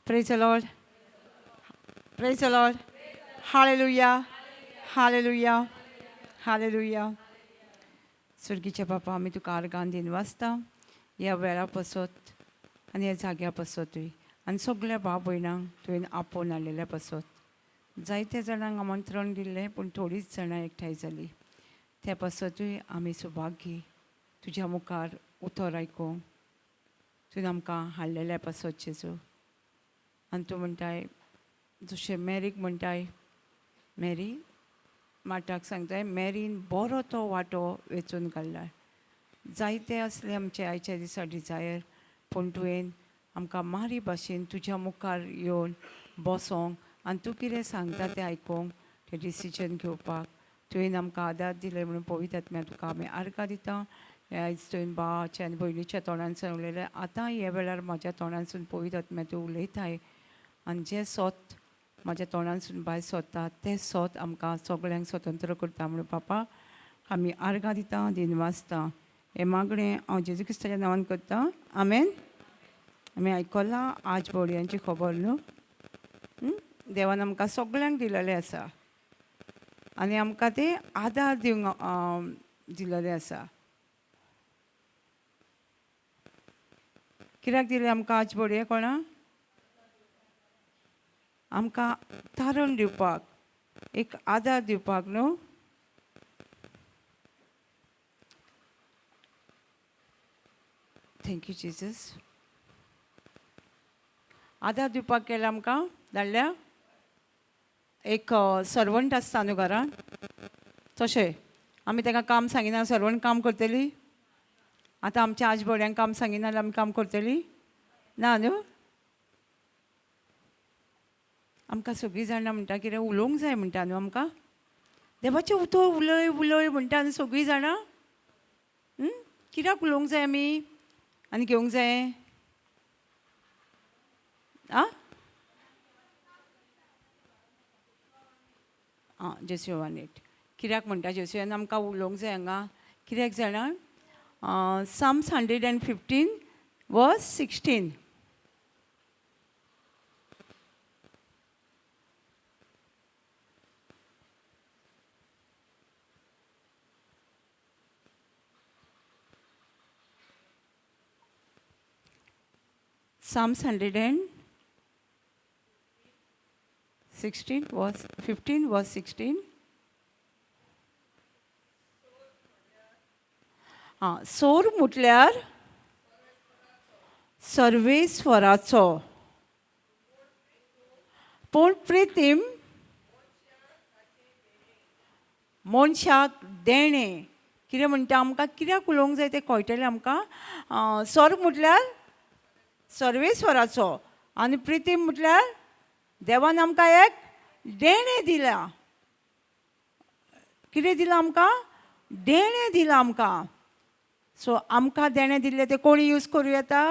Praise the Lord. Praise the Lord. Hallelujah. Hallelujah. Hallelujah. सुरगीचे बापा आमी तुका आर्गां दिन वाचता ह्या वेळा पसत आनी ह्या जाग्या पसतूय आनी सगळ्या भाव भयणांक तुवें आपोवन हाडलेल्या पसत जायत्या जाणांक आमंत्रण दिल्लें पूण थोडींच जाणां एकठांय जालीं त्या पसतूय आमी सुभागी तुज्या मुखार उतर आयकूंक तुवें आमकां हाडलेल्या पसत जेजू आनी तूं म्हणटाय जशें मॅरीक म्हणटाय मॅरी माटाक सांगताय मॅरीन बरो तो वांटो वेंचून काडला जायते असले आमचे आयच्या दिसा डिझायर पूण तुवें आमकां मारी भाशेन तुज्या मुखार येवन बसोंक आनी तूं कितें सांगता तें आयकूंक तें डिसिजन घेवपाक तुवें आमकां आदार दिले म्हणून पवित्र आत्म्या तुका आमी आर्गां दिता आयज तुवें भावाच्या आनी भयणीच्या तोंडानसून उलयलें आतां हे वेळार म्हाज्या तोंडानसून पवित्र आत्म्या तूं उलयताय आनी जें सोत म्हाज्या तोंडानसून भायर सरता तें सोत आमकां सगळ्यांक स्वतंत्र करता म्हणून पापा आमी आर्गां दिता दिन वाचता हें मागणें हांव जेजू क्रिस्ताच्या नांवान करता आमेन आमी आयकलां आज बोडयांची खबर न्हू देवान आमकां सगळ्यांक दिलेलें आसा आनी आमकां तें आदार दिवंक दिलेलें आसा कित्याक दिलें आमकां आज बोडये कोणा आमकां तारण दिवपाक एक आदार दिवपाक न्हू थँक्यू जिजस आदार दिवपाक केलें आमकां धाडल्या एक सर्वंट आसता न्हू घरान तशें आमी ताका काम सांगिना सर्वंट काम करतली आतां आमच्या आजबड्यांक काम सांगिना जाल्यार आमी काम करतली ना न्हू आमकां सगळीं जाणां म्हणटा कितें उलोवंक जाय म्हणटा न्हू आमकां देवाचें उतर उलय उलय म्हणटा न्हू सगळीं जाणां कित्याक उलोवंक जाय आमी आनी घेवंक जाय जेसुवान एट कित्याक म्हणटा जेसुवान आमकां उलोवंक जाय हांगा कित्याक जाणां साम्स 115 वर्स 16 Psalms 116 verse 15 verse 16 सोर म्हटल्यार सर्वेस्वराचो पूण प्रितीम मनशाक देणें कितें म्हणटा आमकां कित्याक उलोवंक जाय तें कळटलें आमकां सोर म्हटल्यार सर्वेस्वराचो आनी प्रितीम म्हटल्यार देवान आमकां एक देणें दिला कितें दिलां आमकां देणें दिलां आमकां सो आमकां देणें दिल्लें तें कोणी यूज करूं येता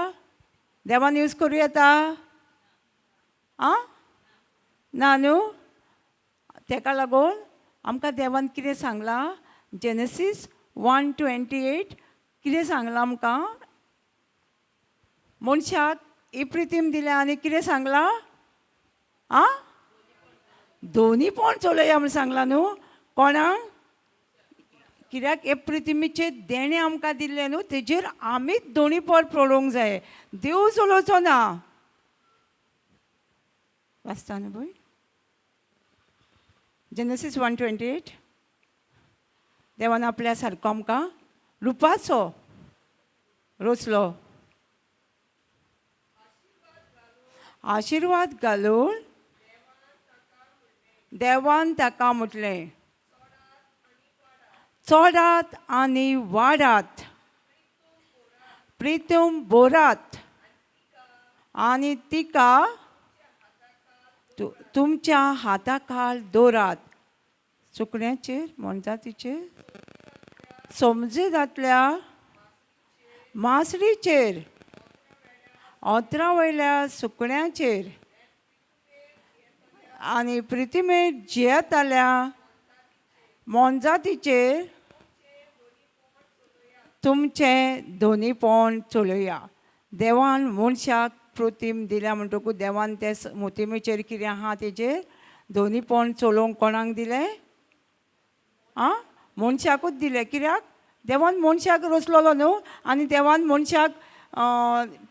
देवान यूज करूं येता ना न्हू तेका लागून आमकां देवान कितें सांगलां जेनेसीस 1:28 कितें सांगलां आमकां मनशाक ही प्रितीम दिल्या आनी कितें सांगलां दोनी पण चलया म्हूण सांगलां न्हू कोणाक कित्याक हे प्रितीमीचे देणें आमकां दिल्लें न्हू तेजेर आमीच दोनी पण पडोवंक जाय देव चलोवचो ना वाचता न्हू भंय जेनेसीस 1:28 देवान आपल्या सारको आमकां रुपाचो रचलो आशिर्वाद घालून देवान ताका म्हटलें चडात आनी वाडात प्रितीम बोरात आनी तिका तुमच्या हाता खाल दवरात सुकण्याचेर मोनजातीचेर समजेदांतल्या मासडीचेर ओतरा वयल्या सुकण्याचेर आनी प्रितीमेर जियेताल्या मोनजातीचेर तुमचें दोनीपण चलया देवान मनशाक प्रतिम दिल्या म्हणटकूच देवान ते मोतिमेचेर कितें आहा तेजेर दोनीपण चलोवंक कोणाक दिलें? आं, मनशाकूच दिलें. कित्याक? देवान मनशाक रचलेलो न्हू, आनी देवान मनशाक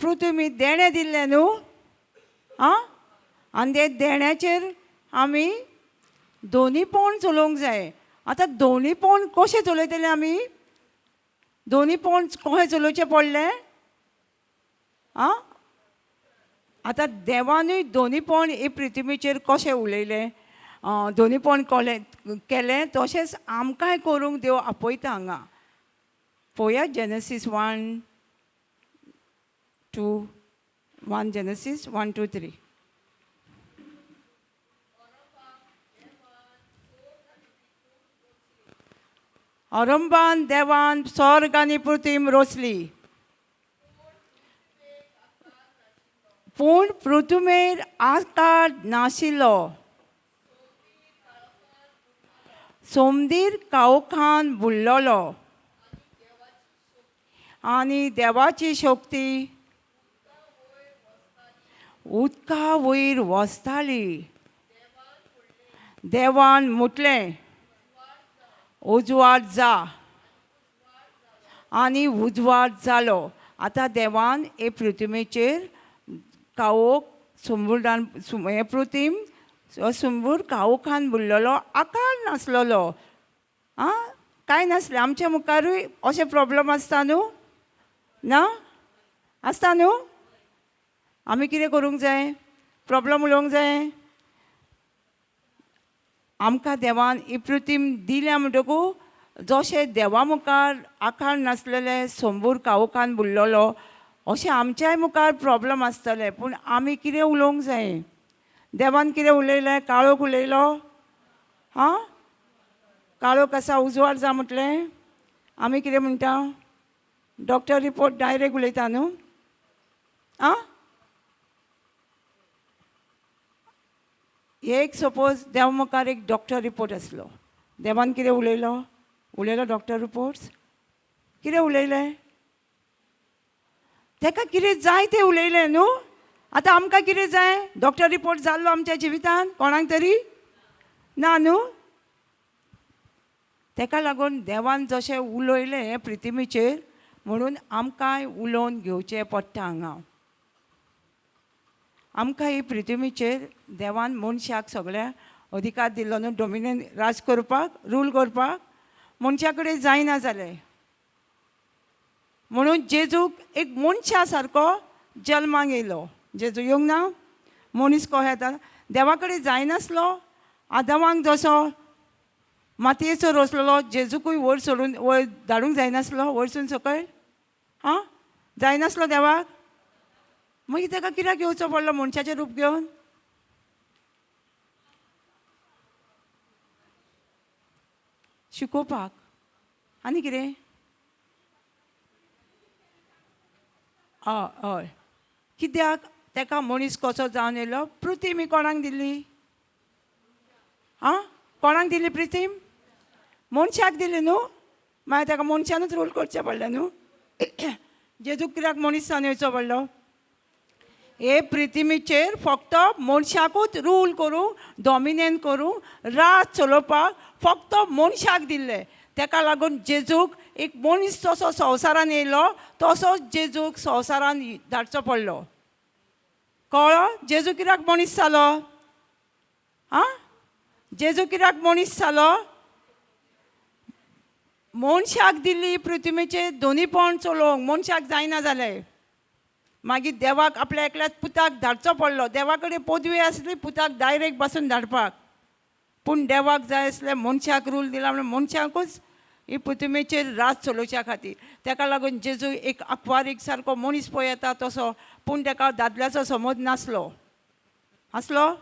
पृथ्वी देणें दिल्लें न्हू. आं, आनी ते देण्याचेर आमी दोनीपण चलोवंक जाय. आतां दोनीपण कशें चलयतले आमी? दोनीपण कशें चलोवचें पडलें? आं, आतां देवानूय दोनीपण हे पृथ्वीचेर कशें उलयलें, दोनीपण केलें, तशेंच आमकांय करूंक देव आपयता हांगा. पळोवया जेनेसीस 1 जेनेसीस 1, 2, 3. अरंबान देवान स्वर्ग आनी पृथ्वी रचली, पूण पृथ्वीर आकाश नाशिल्लो. सोमदीर काळोखान बुडलोलो, आनी देवाची शक्ती उदका वयर वचताली. देवान म्हटलें, उजवाड जा, आनी उजवाड जालो. आतां देवान हे पृथ्वीचेर काळोख सुंबुरान हे पृथ्वी सुंबूर काळोखान बुडलेलो, आकाश नासलेलो. आं, कांय नासलें. आमच्या मुखारूय अशे प्रॉब्लेम आसता न्हू? ना आसता न्हू? आमी कितें करूंक जाय? प्रॉब्लेम उलोवंक जाय. आमकां देवान ही पृथ्वी दिल्या म्हणटकूच जशें देवा मुखार आकाश नासलेले, सोंबूर काळोखान बुडलेलो, अशें आमच्याय मुखार प्रॉब्लेम आसतले. पूण आमी कितें उलोवंक जाय? देवान कितें उलयलें? काळोख उलयलो. हां, काळोख आसा, उजवाड जा म्हटलें. आमी कितें म्हणटा? डॉक्टर रिपोर्ट डायरेक्ट उलयता न्हू. आं, एक सपोज देवा मुखार एक डॉक्टर रिपोर्ट आसलो, देवान कितें उलयलो डॉक्टर रिपोर्ट्स? कितें उलयलें? ताका कितें जाय तें उलयलें न्हू. आतां आमकां कितें जाय? डॉक्टर रिपोर्ट जाल्लो आमच्या जिवितान कोणाक तरी? ना न्हू. ताका लागून देवान जशें उलयलें पृथ्वीचेर, म्हणून आमकांय उलोवन घेवचें पडटा हांगा. आमकां ही पृथ्वीचेर देवान मनशाक सगळ्या अधिकार दिल्लो न्हू, डॉमिनेट राज करपाक, रूल करपाक. मनशा कडेन जायना जालें म्हणून जेजूक एक मनशा सारको जल्माक येयलो. जेजू येवंक ना? मनीस कहो येता? देवा कडेन जायनासलो. आदामाक जसो मातयेचो रचलेलो, जेजूकूय वयर सोडून वयर धाडूंक जायनासलो, वयरसून सकयल. हां, जायनासलो देवाक? मागीर ताका कित्याक येवचो पडलो मनशाचें रूप घेवन? शिकोवपाक. आनी कितें? हय. कित्याक ताका मनीस कसो जावन येयलो? पृथ्वी कोणाक दिल्ली? आं, कोणाक दिल्ली पृथ्वी? मनशाक दिली न्हू. मागीर ताका मनशानूच रूल करचें पडलें न्हू. जेजूक कित्याक मनीस जावन येवचो पडलो? हे पृथ्वीचेर फक्त मनशाकूच रूल करूंक, डॉमिनेट करूंक, राज चलोवपाक फक्त मनशाक दिल्लें. ताका लागून जेजूक एक मनीस जसो संवसारान येयलो, तसोच जेजूक संवसारान धाडचो पडलो. कळ्ळो? जेजू कित्याक मनीस जालो? आं, जेजू कित्याक मनीस जालो? मनशाक दिल्ली पृथ्वीचेर दोनीपण चलोवंक. मनशाक जायना जालें. मागीर देवाक आपल्या एकल्याच पुताक धाडचो पडलो. देवा कडेन पदवी आसली पुताक डायरेक्ट बसून धाडपाक. पूण देवाक जाय आसलें मनशाक रूल दिला म्हणून मनशाकूच ही पृथ्वीचेर राज चलोवच्या खातीर. ताका लागून जेजू एक आक्वारीक सारको मनीस पळय येता तसो, पूण ताका दादल्याचो समज नासलो. आसलो?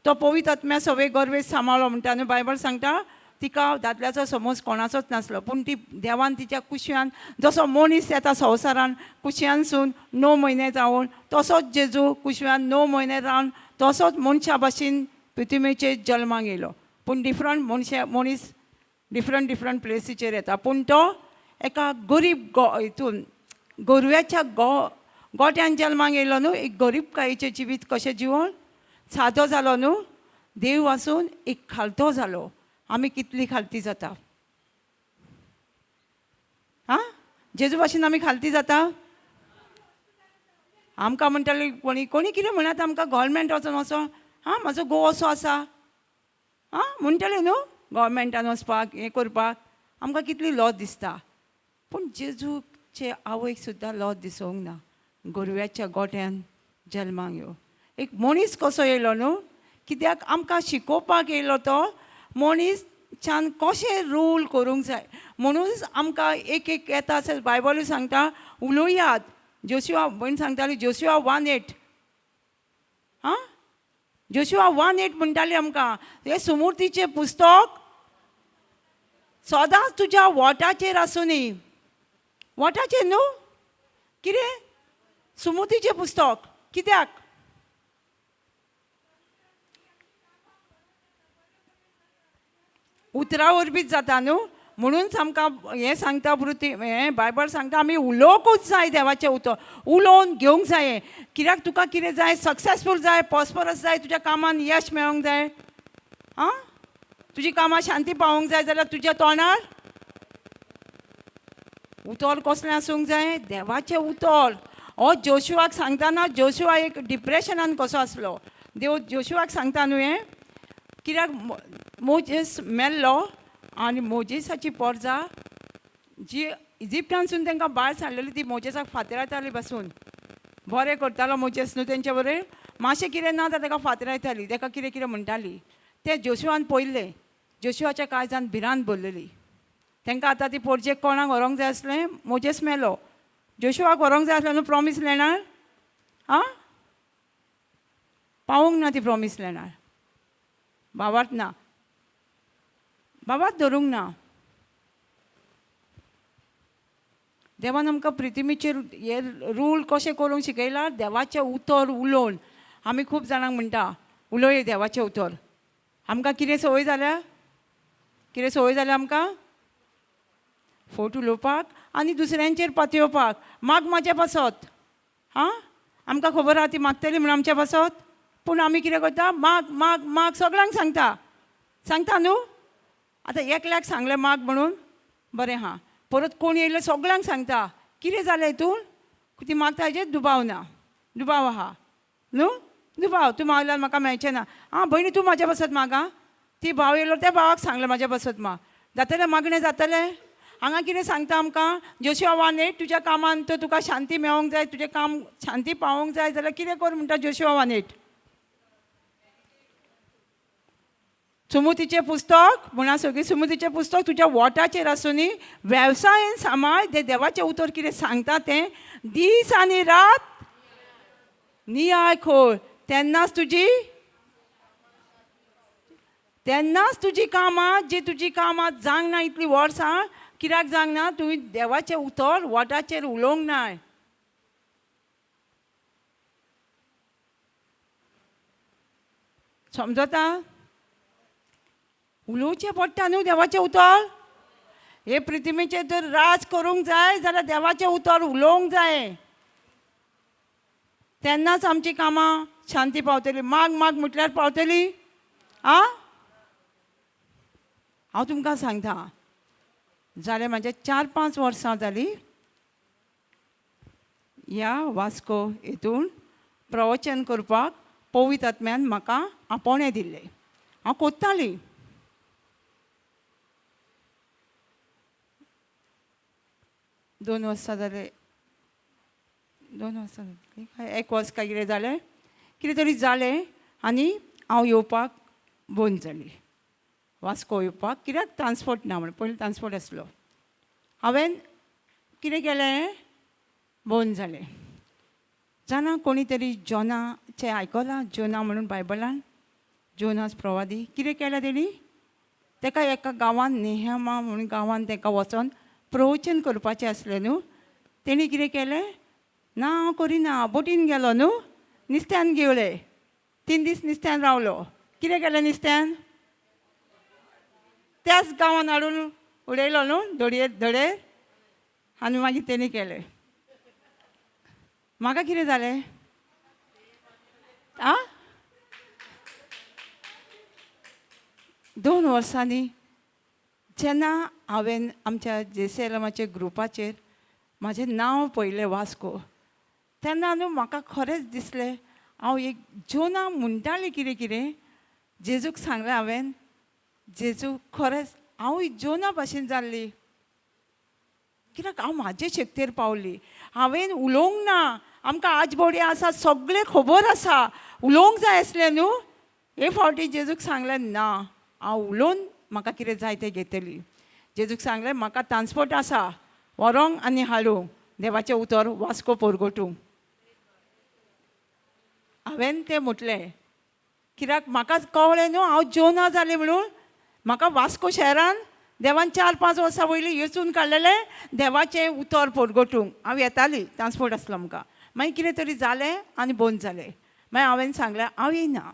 तो पवित्र आत्म्या सवे गर्वेत सांबाळ्ळो म्हणटा न्हू बायबल सांगता. तिका दादल्याचो समज कोणाचोच नासलो, पूण ती देवान तिच्या कुशयान जसो मनीस येता संवसारान कुशयांसून 9 म्हयने जावन, तसोच जेजू कुशव्यान 9 म्हयने रावन तसोच मनशा भाशेन पृथ्वीचेर जल्माक येयलो. पूण डिफरंट मनीस डिफरंट प्लेसीचेर येता. पूण तो एका गरीब हितून गोरव्याच्या गोट्यान जल्माक येयलो न्हू, एक गरीब कायेचें जिवीत कशें जिवोन सादो जालो न्हू, देव वाचून एक खालतो जालो. आमी कितली खालती जाता? आं, जेजू भाशेन आमी खालती जाता? आमकां म्हणटाली कोणी कितें म्हणत आमकां गव्हर्मेंट वचोन वचोन, हां म्हाजो घोव असो आसा, आं म्हणटले न्हू गव्हर्मेंटान वचपाक हें करपाक. आमकां कितली लज दिसता. पूण जेजूचे आवयक सुद्दां लज दिसूंक ना. गोरव्याच्या गोट्यान जल्माक येवं. एक मनीस कसो येयलो न्हू, कित्याक आमकां शिकोवपाक येयलो तो मनीसच्यान कशें रूल करूंक जाय म्हणूनच आमकां एक येता बायबलूय सांगता उलोवयात. जोशुआ भयण सांगताली जोशुआ 1:8. हां, जोशुआ 1:8 म्हणटाली आमकां, हे सुमृतीचें पुस्तक सदांच तुज्या ओंठाचेर आसूं न्ही. ओंठाचेर न्हू, कितें सुमृतीचें पुस्तक कित्याक? उतरा वरवींच जाता न्हू, म्हणूनच आमकां हें सांगता हें बायबल सांगता आमी उलोवंकूच जाय देवाचें उतर. उलोवन घेवंक जाय. कित्याक तुका कितें जाय, सक्सेसफूल जाय, पॉस्परस जाय, तुज्या कामान यश मेळोंक जाय, आं तुजी कामां शांती पावोंक जाय जाल्यार तुज्या तोंडार उतर कसलें आसूंक जाय? देवाचें उतर. हो जोशुआक सांगतना जोशुआ एक डिप्रेशनान कसो आसलो. देव जोशुआक सांगता न्हू हें, कित्याक मोजेस मेल्लो आनी मोजेसाची पोरजां जी इजिप्टानसून तांकां भायर सांडलेली ती मोजेसाक फातरायताली बसून. बरें करतालो मोजेस न्हू तेंचे बरें, मातशें कितें ना जाल्यार ताका फातरायताली, ताका कितें कितें म्हणटाली. तें जोशुआन पळयलें. जोशुआच्या काळजांत भिरांत भरलेली. तांकां आतां ती पोरजेक कोणाक व्हरोंक जाय आसलें, मोजेस मेलो. जोशुआक व्हरोंक जाय आसलें न्हू प्रॉमीस लँडार, आं पावूंक ना ती प्रॉमीस लँडार. भावार्थ ना, बाबाच धरूंक ना. देवान आमकां प्रिथिवीचेर हे रूल कशें करूंक शिकयला, देवाचें उतर उलोवन. आमी खूब जाणांक म्हणटा उलोय देवाचें उतर. आमकां कितें संवय जाल्या, कितें संवय जाल्या आमकां फोट उलोवपाक आनी दुसऱ्यांचेर पातयेवपाक. माग म्हाज्या बसत, हां आमकां खबर आहा ती मागतली म्हणून आमच्या बसत. पूण आमी कितें करता, माग माग माग सगळ्यांक सांगता न्हू. आतां एकल्याक सांगलें माग म्हणून बरें आहा, परत कोण येयले सगळ्यांक सांगता. कितें जालें हितून, ती मागता हेजेर दुबाव ना, दुबाव आहा न्हू. दुबाव तूं मागल्यार म्हाका मेळचें ना. आं भयणी तूं म्हाज्या बसत माग. आं ती भाव येयलो त्या भावाक सांगलें म्हाज्या बसत माग. जातलें मागणें जातलें. हांगा कितें सांगता आमकां जोशुआ 1:8, तुज्या कामान तर तुका शांती मेळोंक जाय, तुजें काम शांती पावोंक जाय जाल्यार कितें कर म्हणटा जोशुआ 1:8. सुमतीचें पुस्तक म्हणा सगळीं सुमतीचें पुस्तक तुज्या ओंठाचेर आसूं न्ही. वेवसायेन सांबाळ, तें देवाचें उतर कितें सांगता तें दीस आनी रात नियाळ खोल. तेन्नाच तुजी कामां जी तुजी कामां जावंक ना इतलीं वर्सां. कित्याक जावंक ना, तुवें देवाचें उतर ओंठाचेर उलोवंक ना. समजता? उलोवचें पडटा न्हू देवाचें उतर. हे प्रिथिवीचेर जर राज करूंक जाय जाल्यार देवाचें उतर उलोवंक जाय. तेन्नाच आमची कामां शांती पावतली. माग माग म्हटल्यार पावतली. आं हांव तुमकां सांगता, जालें म्हाजे 4-5 वर्सां जालीं ह्या वास्को हितून प्रवचन करपाक पवित्र आत्म्यान म्हाका आपोवणें दिल्लें. हांव कोत्तालीं. दोन वर्सां जाले, 1 वर्स काय कितें जालें, कितें तरी जालें आनी हांव येवपाक बंद जाली वास्को येवपाक. कित्याक ट्रान्सपोर्ट ना म्हणून, पयलीं ट्रान्सपोर्ट आसलो. हांवें कितें केलें, बंद जालें. जाणा कोणी तरी जोनाचें आयकलां, जोना म्हणून बायबलान, जोनास प्रवादी कितें केलें तेणी, ताका एका गांवांत नेहमा म्हणून गांवांत ताका वचोन प्रवचन करपाचें आसलें न्हू. तेणी कितें केलें, ना हांव करिना, बोटीन गेलो न्हू, नुस्त्यान घेवलें. 3 दीस नुस्त्यान रावलो. कितें केलें नुस्त्यान, त्याच गांवांत हाडून उडयलो न्हू धडेर. आनी मागीर तेणी केलें, म्हाका कितें जालें आ 2 वर्सांनी जेन्ना हांवें आमच्या JCLMच्या ग्रुपाचेर म्हाजें नांव पळयलें वास्को तेन्ना न्हू म्हाका खरेंच दिसलें हांव एक जोना म्हणटालें कितें कितें जेजूक सांगलें हांवें जेजू खरेंच हांवूय जोना भाशेन जाल्ली कित्याक हांव म्हाजे शक्तेर पावली हांवें उलोवंक ना आमकां आजबोडी आसा सगळें खबर आसा उलोवंक जाय आसलें न्हू हे फावटी जेजूक सांगलें ना हांव उलोवन म्हाका कितें जाय तें घेतली जेजूक सांगलें म्हाका ट्रान्सपोर्ट आसा व्हरोंक आनी हाडूंक देवाचें उतर वास्को पोरगोटूंक हांवें तें म्हटलें कित्याक म्हाका कळ्ळें न्हू हांव जोना जालें म्हणून म्हाका वास्को शहरान देवान 4-5 वर्सां वयलीं वेंचून काडलेलें देवाचें उतर पोरगोटूंक हांव येताली ट्रान्सपोर्ट आसलो आमकां मागीर कितें तरी जालें आनी बंद जालें मागीर हांवें सांगलें हांव येयना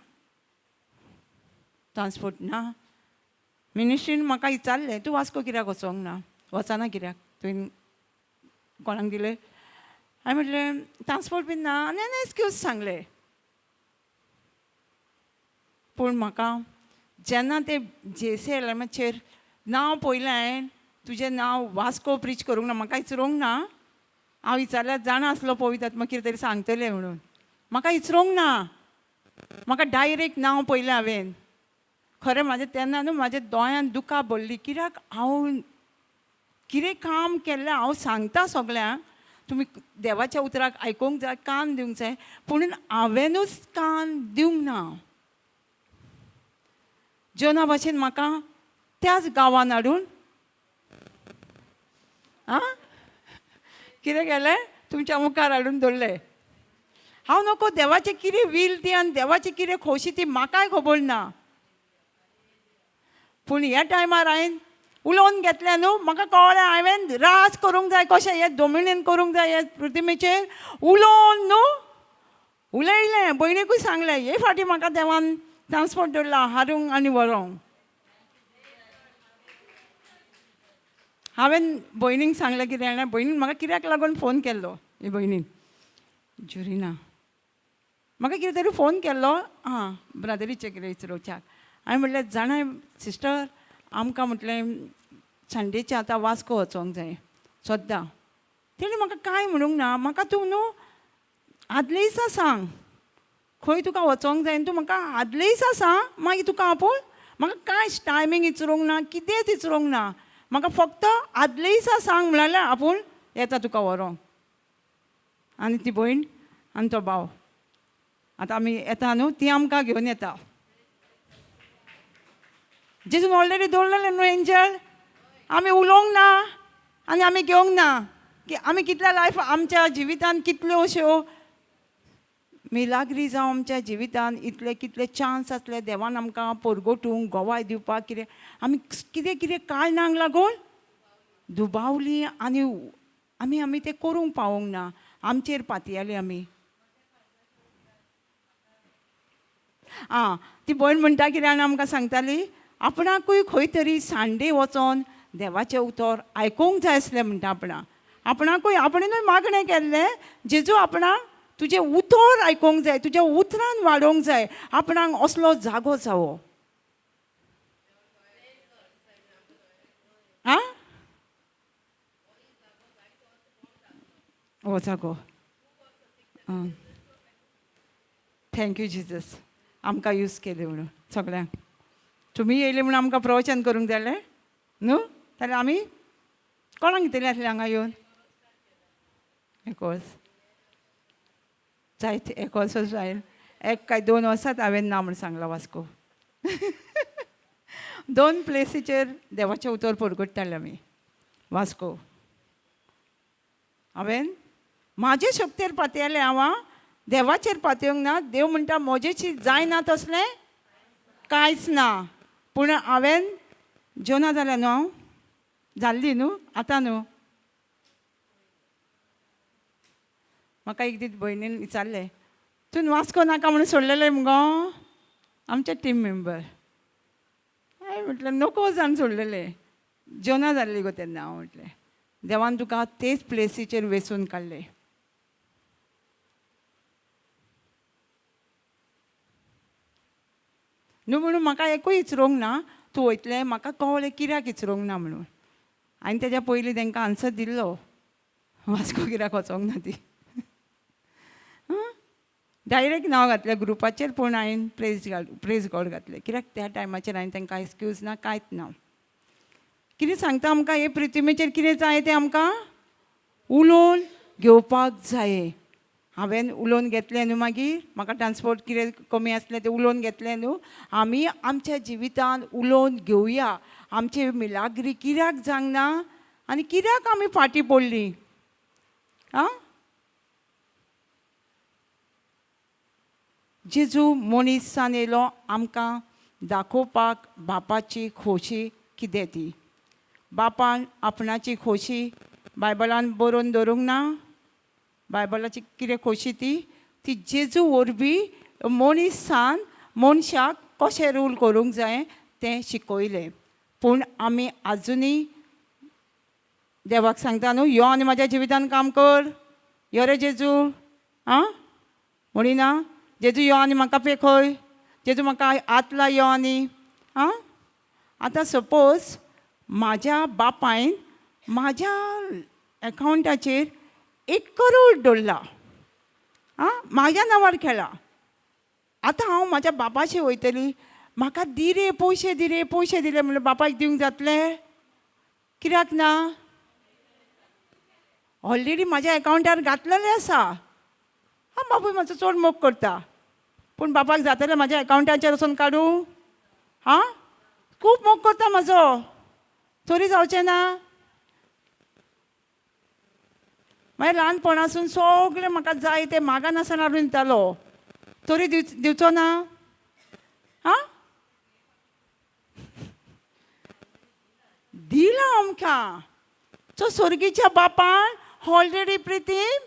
ट्रान्सपोर्ट ना मिनिस्ट्रीन म्हाका विचारलें तूं वास्को कित्याक वचोंक ना वचना कित्याक तुवें कोणाक दिलें हांवें म्हटलें ट्रान्सपोर्ट बीन ना आनी आनी एक्सक्यूज सांगलें पूण म्हाका जेन्ना ते JCLMचेर नांव पयलें हांवें तुजें नांव वास्को प्रीच करूंक ना म्हाका विचारूंक ना हांव विचारल्यार जाणा आसलो पवित्र आत्मा कितें तरी सांगतलें म्हणून म्हाका विचारूंक ना म्हाका डायरेक्ट नांव पयलें हांवें खरें म्हाजें तेन्ना न्हू म्हाज्या दोळ्यांत दुकां भरलीं कित्याक हांव कितें काम केल्लें हांव सांगता सगळ्यांक तुमी देवाच्या उतराक आयकूंक जाय कान दिवंक जाय पूण हांवेनूच कान दिवंक ना जोना भाशेन म्हाका त्याच गांवांत हाडून आं कितें केलें तुमच्या मुखार हाडून दवरलें हांव नको देवाचें कितें वील ती आनी देवाचें कितें खोशी ती म्हाकाय खबर ना पूण ह्या टायमार हांवें उलोवन घेतलें न्हू म्हाका कळ्ळें हांवें राज करूंक जाय कशें हे डोमिनेट करूंक जाय हे पृथ्वीचेर उलोवन न्हू उलयलें भयणीकूय सांगलें हे फावटी म्हाका देवान ट्रान्सपोर्ट दवरला हाडूंक आनी व्हरोंक हांवें भयणीक सांगलें कितें जाणां भयणीन म्हाका कित्याक लागून फोन केल्लो हे भयणीन जुरिना म्हाका कितें तरी फोन केल्लो आं ब्रदरीचें कितें विचारच्याक हांवें म्हटलें जाणा सिस्टर आमकां म्हटलें संडेचें आतां वास्को वचोंक जाय सद्दां तेणी म्हाका कांय म्हणूंक ना म्हाका तूं न्हू आदले दिसा सांग खंय तुका वचोंक जाय तूं म्हाका आदले दिसा सांग मागीर तुका आपूण म्हाका कांयच टायमींग विचारूंक ना कितेंच विचारूंक ना म्हाका फक्त आदले दिसा सांग म्हळ्यार आपूण येता तुका व्हरोंक आनी ती भयण आनी तो भाव आतां आमी येता न्हू ती आमकां घेवन येता जेजून ऑलरेडी दवरलेलें न्हू एंजल आमी उलोवंक ना आनी आमी घेवंक ना की आमी कितल्या लायफ आमच्या जिवितांत कितल्यो अश्यो मिलाग्री जावं आमच्या जिवितांत इतले कितले चान्स आसले देवान आमकां पोरगोटूंक गोवाय दिवपाक कितें आमी कितें कितें कारणांक लागून दुबावलीं आनी आमी तें करूंक पावोंक ना आमचेर पातयेले आमी आं ती भयण म्हणटा कितें आनी आमकां सांगताली आपणाकूय खंय तरी सांडे वचोन देवाचें उतर आयकूंक जाय आसलें म्हणटा आपणाकूय आपणूय मागणें केल्लें जेजू आपणाक तुजें उतर आयकूंक जाय तुज्या उतरान वाडोवंक जाय आपणाक असलो जागो जावो आं हो जागो थँक्यू जिजस आमकां यूज केलें म्हणून सगळ्यांक तुमी येयले म्हणून आमकां प्रवचन करूंक जालें न्हू जाल्यार आमी कोणाक दितलीं आसलीं हांगा येवन एकोर्स जायते एकोर्सच जायन 1 काय 2 वर्सांत हांवें ना म्हूण सांगला वास्को 2 प्लेसीचेर देवाचें उतर परगट्टालें आमी वास्को हांवें म्हाजे शक्तेर पातयेलें हांव देवाचेर पातयोंक ना देव म्हणटा म्हजेची जायना तसलें कांयच ना पूण हांवें जोना जालें न्हू हांव जाल्ली न्हू आतां न्हू म्हाका एक दीस भयणीन विचारलें तूं वास्को नाका म्हणून सोडलेलें मुगो आमचे टीम मेंबर हांवें म्हटलें नोको जावन सोडलेलें जोना जाल्ली गो तेन्ना हांव म्हटलें देवान तुका तेच प्लेसीचेर वेंचून काडलें न्हू म्हणून म्हाका एकूय विचारूंक ना तूं वयतलें म्हाका कळ्ळें कित्याक विचारूंक ना म्हणून. हांवें तेज्या पयलीं तांकां आन्सर दिल्लो वास्को कित्याक वचोंक ना ती. डायरेक्ट नांव घातलें ग्रुपाचेर पूण हांवें प्रेज गॉड घातलें कित्याक त्या टायमाचेर हांवें तांकां एक्सक्यूज ना कांयच ना. कितें सांगता आमकां हे पृथ्वीचेर कितें जाय तें आमकां उलोवन घेवपाक जाय. हांवें उलोवन घेतलें न्हू मागीर म्हाका ट्रान्सपोर्ट कितें कमी आसलें तें उलोवन घेतलें न्हू. आमी आमच्या जिवितान उलोवन घेवया आमची मिलाग्री कित्याक जावंक ना आनी कित्याक आमी फाटीं पडलीं. आं जेजू मनीसान येयलो आमकां दाखोवपाक बापाची खोशी कितें ती. बापान आपणाची खोशी बायबलान बरोवन दवरूंक ना. बायबलाची कितें खोशी ती जेजू वरवीं मनीसान मनशाक कशें रूल करूंक जाय तें शिकयलें. पूण आमी आजुनूय देवाक सांगता न्हू यो आनी म्हाज्या जिवितान काम कर यो रे जेजू. आं म्हणिना जेजू यो आनी म्हाका पेखय जेजू म्हाका हात लाय यो आनी. आं आतां सपोज म्हाज्या बापायन म्हाज्या एकावंटाचेर 1 करोड दवरला. आं म्हाज्या नांवार केला. आतां हांव म्हाज्या बापाशी वयतली म्हाका दी रे पयशे दी रे पयशे दिले म्हणल्यार बापायक दिवंक जातलें कित्याक ना. ऑलरेडी म्हाज्या एकावंटार घातलेलें आसा. हांव बापूय म्हाजो चड मोग करता पूण बापाक जातलें म्हाज्या एकावंटाचेर वचून काडूं. हां खूब मोग करता म्हाजो तरी जावचें ना. मागीर ल्हानपणासून सगळें म्हाका जाय तें मागा नासतना दितालो तरी दिवचो ना. हां दिला आमकां. सो सर्गीच्या बापान ऑलरेडी प्रितीम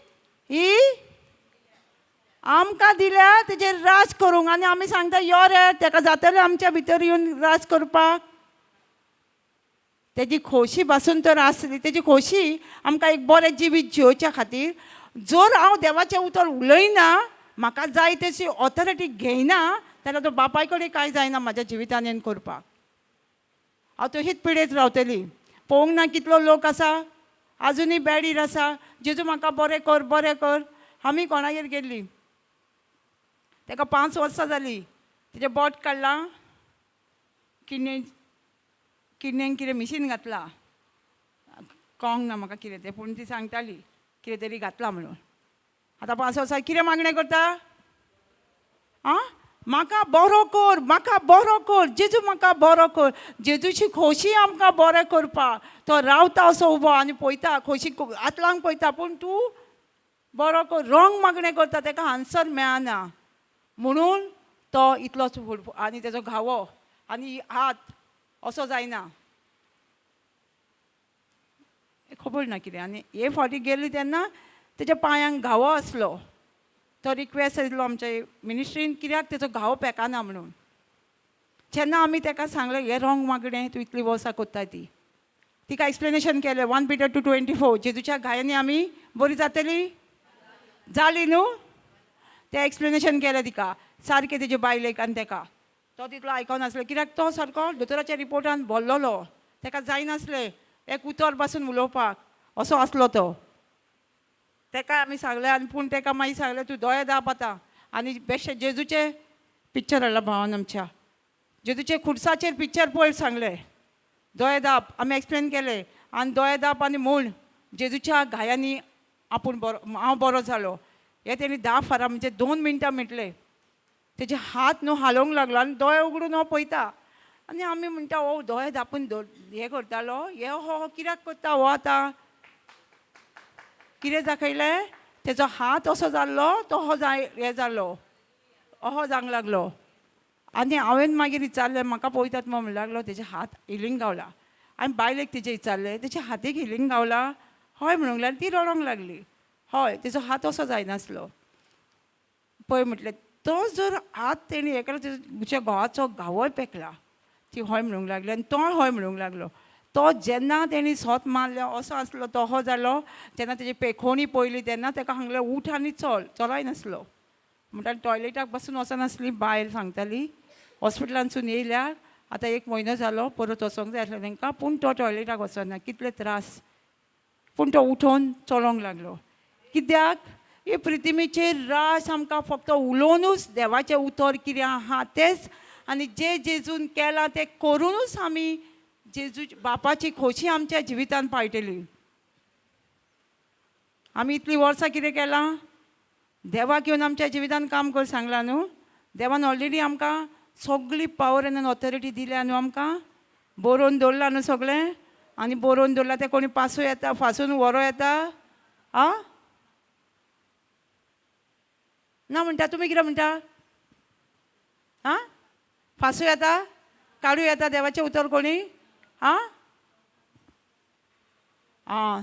ही आमकां दिल्या तेजेर राज करूंक आनी आमी सांगता यो रे ताका जातलें आमच्या भितर येवन राज करपाक. तेजी खोशी पासून तर आसली तेजी खोशी आमकां एक बरें जिवीत जिवोवच्या खातीर. जर हांव देवाचें उतर उलयना म्हाका जाय तशी ऑथॉरिटी घेयना जाल्यार तो बापाय कडेन कांय जायना म्हाज्या जिवितान येवन करपाक. हांव तशीच पिडेत रावतली. पळोवंक ना कितलो लोक आसा आजुनूय बॅडीर आसा जेजू म्हाका बरें कर बरें कर. आमी कोणागेर गेल्लीं ताका 5 वर्सां जालीं तेजें बोट काडलां किडण्यांक कितें मिशीन घातलां कळोंक ना म्हाका कितें तें पूण ती सांगताली कितें तरी घातलां म्हणून. आतां 5 वर्सां कितें मागणें करता. आं म्हाका बरो कर म्हाका बरो कर जेजू म्हाका बरो कर. जेजूची खोशी आमकां बरें करपाक. तो रावता असो उबो आनी पळयता खोशी हात लावंक पळयता पूण तूं बरो कर. रॉंग मागणें करता ताका आन्सर मेळना म्हणून तो इतलोच आनी तेजो घावो आनी हात असो जायना. खबर ना कितें. आनी हे फावटी गेली तेन्ना तेज्या पांयांक घावो आसलो. तो रिक्वेस्ट आसलो आमच्या मिनिस्ट्रीन कित्याक तेजो घावो पेकाना म्हणून. जेन्ना आमी ताका सांगलें हें रॉंग मागणें तूं इतलीं वर्सां कोत्ता ती तिका एक्सप्लेनेशन केलें 1 Peter 2:24 जेजूच्या घायांनी आमी बरीं जातलीं जालीं न्हू. तें एक्सप्लेनेशन केलें तिका सारकें तेजे बायलेक आनी ताका. तो तितलो आयकोनासलो कित्याक तो सारको दोतोराच्या रिपोर्टान भरलोलो. ताका जायनासलें एक उतर पासून उलोवपाक असो आसलो तो. ताका आमी सांगलें आनी पूण ताका मागीर सांगलें तूं दोळे दाप आतां आनी बेश्टें जेजूचें पिक्चर हाडलां भावान आमच्या जेजूचे खुर्साचेर पिक्चर पळय सांगलें. दोळे दाप आमी एक्सप्लेन केलें आनी दोळे दाप आनी म्हूण जेजूच्या घायांनी आपूण बरो हांव बरो जालो. हे तेणी 10 फारां म्हणजे 2 मिनटां म्हटलें. तेजे हात न्हू हालोवंक लागलो आनी दोळे उगडून हो पळयता आनी आमी म्हणटा हो दोळे धापून हें करतालो हे हो कित्याक करता हो आतां कितें दाखयलें तेजो हात असो जाल्लो तो हो हें जाल्लो अहो जावंक लागलो. आनी हांवें मागीर विचारलें म्हाका पळयतात म्हणून लागलो तेजे हात हिलींग गावला. आनी बायलेक तेजे विचारलें तेजे हातीक हिलींग गावला हय म्हणूंक लागली. ती रडोंक लागली हय तेजो हात असो जायनासलो पळय म्हटलें. तो जर हात तेणी हें केलो तुज्या घोवाचो घावोय पेकला. ती हय म्हणूंक लागली आनी तो हय म्हणूंक लागलो. तो जेन्ना तेणी सोत मारलो असो आसलो तो हो जालो तेन्ना तेजी पेखोवणी पळयली तेन्ना ताका सांगलें उठ आनी चल चलय नासलो. म्हणटा टॉयलेटाक पासून वचनासली भायर सांगताली हॉस्पिटलांसून येयल्यार आतां 1 म्हयनो जालो, परत वचोंक जाय आसलें तांकां, पूण तो टॉयलेटाक वचना. कितले त्रास. पूण तो उठोवन चलोंक लागलो. कित्याक? हे पृथ्वीचेर रास आमकां फक्त उलोवनूच देवाचें उतर कितें आहा तेंच, आनी जें जेजून केलां तें करुनूच आमी जेजू बापाची खोशी आमच्या जिवितान पावयतली. आमी इतलीं वर्सां कितें केलां? देवाक येवन आमच्या जिवितान काम कर सांगलां न्हू. देवान ऑलरेडी आमकां सगळी पावर एंड ऑथॉरिटी दिल्या न्हू. आमकां बरोवन दवरलां न्हू सगळें. आनी बरोवन दवरलां तें कोणी पासूं येता, फासून व्हरो येता? आं ना म्हणटा. तुमी कितें म्हणटा? आं फासूं येता, काडूं येता देवाचें उतर कोणी? आं आं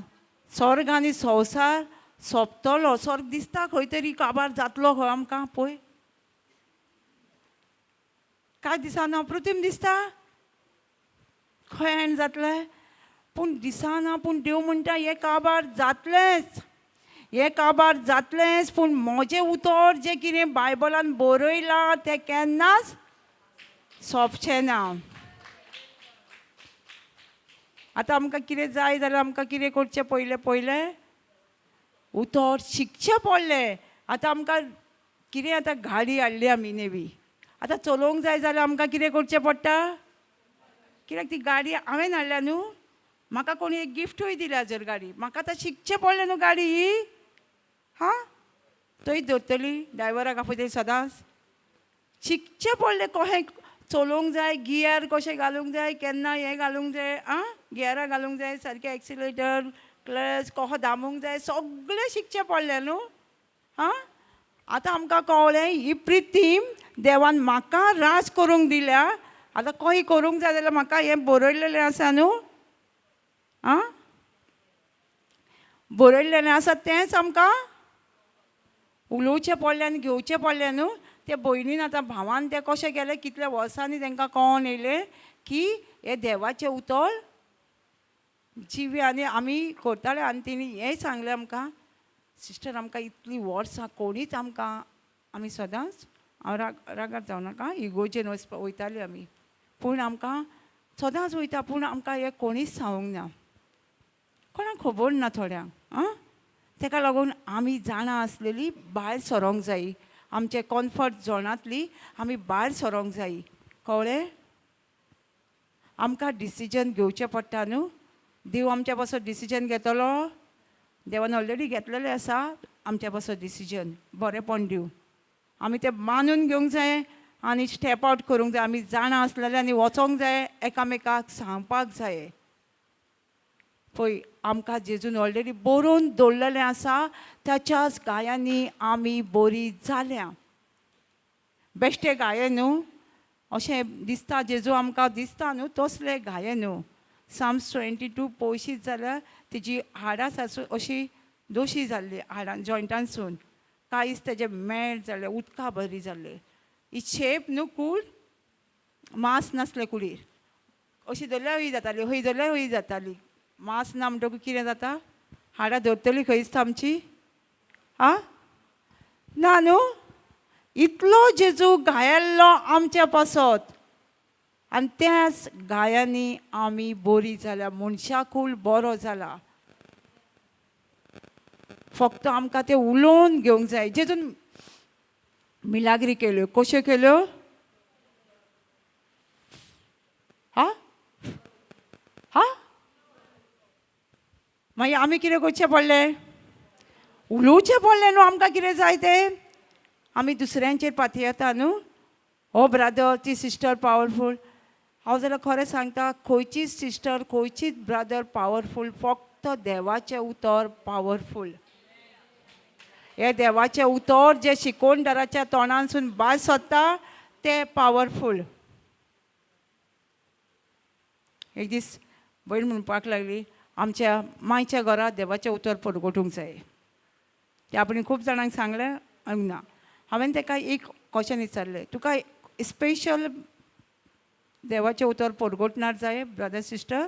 स्वर्ग आनी संवसार सोंपतलो. स्वर्ग दिसता खंय तरी काबार जातलो खंय आमकां. पळय कांय दिसना. पृथ्वीम दिसता खंय एंड जातलें, पूण दिसना. पूण देव म्हणटा हें काबार जातलेंच, हें काबार जातलेंच. पूण म्हजें उतर जें कितें बायबलान बरयलां तें केन्नाच सोंपचें ना. आतां आमकां कितें जाय जाल्यार आमकां कितें करचें? पयलें उतर शिकचें पडलें. आतां आमकां कितें आतां गाडी हाडली आमी नेवी. आतां चलोवंक जाय जाल्यार आमकां कितें करचें पडटा? कित्याक ती गाडी हांवें हाडल्या न्हू. म्हाका कोणी एक गिफ्टूय दिल्या जर गाडी. म्हाका आतां शिकचें पडलें न्हू गाडी ही. हां थंय धरतली ड्रायव्हराक आपयतली सदांच. शिकचें पडलें कशें चलोवंक जाय, गियर कशें घालूंक जाय, केन्ना हें घालूंक जाय, गियरां घालूंक जाय, सारकें एक्सिलेटर, क्लच कसो दामूंक जाय, सगळें शिकचें पडलें न्हू. आतां आमकां कळ्ळें ही पृथ्वी देवान म्हाका राज करूंक दिल्या. आतां खंय करूंक जाय जाल्यार म्हाका हें बरयलेलें आसा न्हू. बरयलेलें आसा तेंच आमकां उलोवचें पडलें आनी घेवचें पडलें न्हू. ते भयणीन आतां भावान तें कशें केलें, कितल्या वर्सांनी तांकां कळोन येयलें की हें देवाचें उतर जिवी आनी आमी करताले. आनी तेणी हेंय सांगलें आमकां, सिस्टर आमकां इतलीं वर्सां कोणीच आमकां, आमी सदांच हांव रागार जावं नाका, इगोजेन वयतालीं आमी, पूण आमकां सदांच वयता, पूण आमकां हें कोणीच सांगूंक ना. कोणाक खबर ना थोड्यांक. ताका लागून आमी जाणां आसलेलीं भायर सरोंक जायी. आमचे कम्फर्ट झोनांतली आमी भायर सरोंक जायी. कळ्ळें? आमकां डिसिजन घेवचें पडटा न्हू. देव आमच्या पासत डिसिजन घेतलो. देवान ऑलरेडी घेतलेलें आसा आमच्या पासत डिसिजन. बरेंपण दिवं आमी तें मानून घेवंक जाय आनी स्टेप आवट करूंक जाय. आमी जाणां आसलेले आनी वचोंक जाय, एकामेकाक सांगपाक जाय. पळय आमकां जेजून ऑलरेडी बरोवन दवरलेलें आसा. त्याच्याच गायांनी आमी बरी जाल्या. बेश्टे गाये न्हू, अशें दिसता जेजू आमकां दिसता न्हू, तसले गाये न्हू. साम्स 22 पळयशीत जाल्यार तेजी हाडां अशीं दोशी जाल्ली, हाडां जॉयंटांसून कांयच तेजे मेळ जाल्ले, उदका बरी जाल्ले. ही शेप न्हू कूड, मांस नासलें कुडीर. अशी धरल्यार हय जाताली, हय धरल्यार हय जाताली. मांस ना म्हणटकूच कितें जाता? हाडां धरतली खंयच आमची? ना न्हू. इतलो जेजू घायल्लो आमच्या पासत आनी त्याच गायांनी आमी बरी जाल्या. मनशाकूय बरो जाला. फक्त आमकां तें उलोवन घेवंक जाय. जेजून मिलाग्री केल्यो. कश्यो केल्यो? मागीर आमी कितें करचें पडलें? उलोवचें पडलें न्हू. आमकां कितें जाय तें आमी दुसऱ्यांचेर पातयेता न्हू. हो ब्रदर, ती सिस्टर पावरफूल. हांव जाल्यार खरें सांगता, खंयचीच सिस्टर, खंयचीच ब्रदर पावरफूल, फक्त देवाचें उतर पावरफूल. हे देवाचें उतर जें शिकोणदाराच्या तोंडानसून भायर सरता तें पावरफूल. एक दीस भयण म्हणपाक लागली, आमच्या मांयच्या घरा देवाचें उतर परगटूंक जाय. तें आपणें खूब जाणांक सांगलें ना. हांवें ताका एक क्वेश्चन विचारलें, तुका स्पेशल देवाचें उतर परगटणार जाय ब्रदर सिस्टर?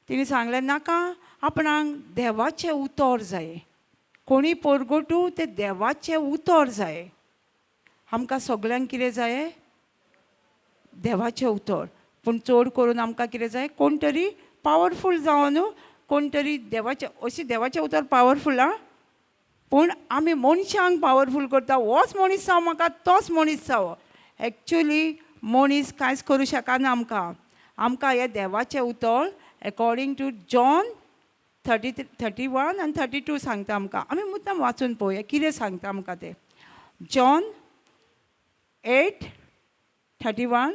तिणें सांगलें नाका, आपणाक देवाचें उतर जाय. कोणी परगटू तें देवाचें उतर जाय. आमकां सगळ्यांक कितें जाय? देवाचें उतर. पूण चड करून आमकां कितें जाय? कोण तरी पावरफूल जावन कोण तरी देवाचें अशी देवाचें उतर पावरफूल आं. पूण आमी मनशांक पावरफूल करता. होच मनीस जावं म्हाका, तोच मनीस जावो. एक्चुली मनीस कांयच करूं शकना आमकां. आमकां हें देवाचें उतर अकॉर्डिंग टू जॉन 31 आनी 32 सांगता आमकां. आमी मुद्दाम वाचून पळोवया कितें सांगता आमकां तें. जॉन 8:31.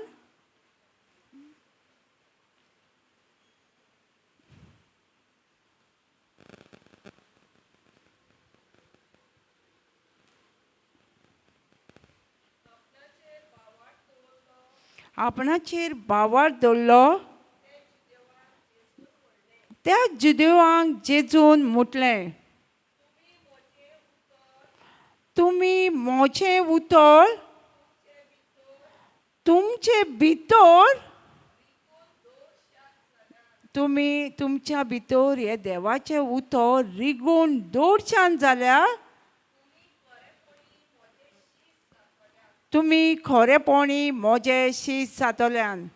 आपणाचेर बावार दवरलो त्या जुदेवांक जेजून म्हटलें, तुमी मोचें उतर तुमचे भितर, तुमी तुमच्या भितर हें देवाचें उतर रिगून दवरच्यान जाल्यार तुमी खरेपणी म्हजें शीत जातल्यान.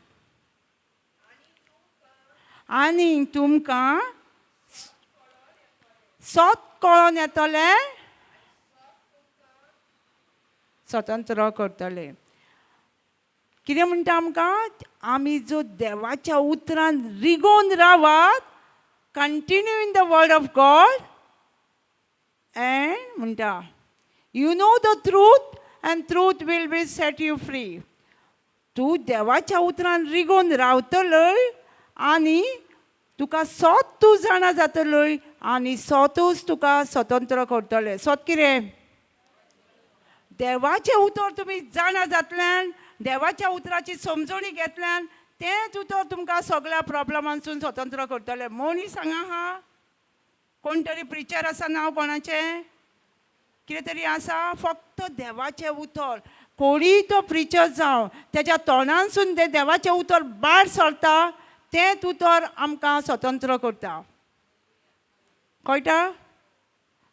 आनी तुमकां सोत कळोन येतलें, स्वतंत्र करतले. कितें म्हणटा आमकां? आमी जो देवाच्या उतरान रिगोवन रावात, continue in the word of God, and म्हणटा you know the truth and truth will be set you free. तूं देवाच्या उतरान रिगोवन रावतलय आनी तुका सोत तूं जाणा जातलय आनी सोतूच तुका स्वतंत्र करतले. सोत कितें? देवाचें उतर तुमी जाणा जातल्यान, देवाच्या उतराची समजणी घेतल्यान तेंच उतर तुमकां सगळ्या प्रॉब्लमांसून स्वतंत्र करतले. मनीस हांगा आहा? कोण तरी प्रिचर आसा नांव कोणाचें? कितें तरी आसा? फक्त देवाचें उतर. कोणीय तो प्रिचर जावं, तेज्या तोंडानसून तें देवाचें उतर भायर सरता, तेंच उतर आमकां स्वतंत्र करता. कळटा?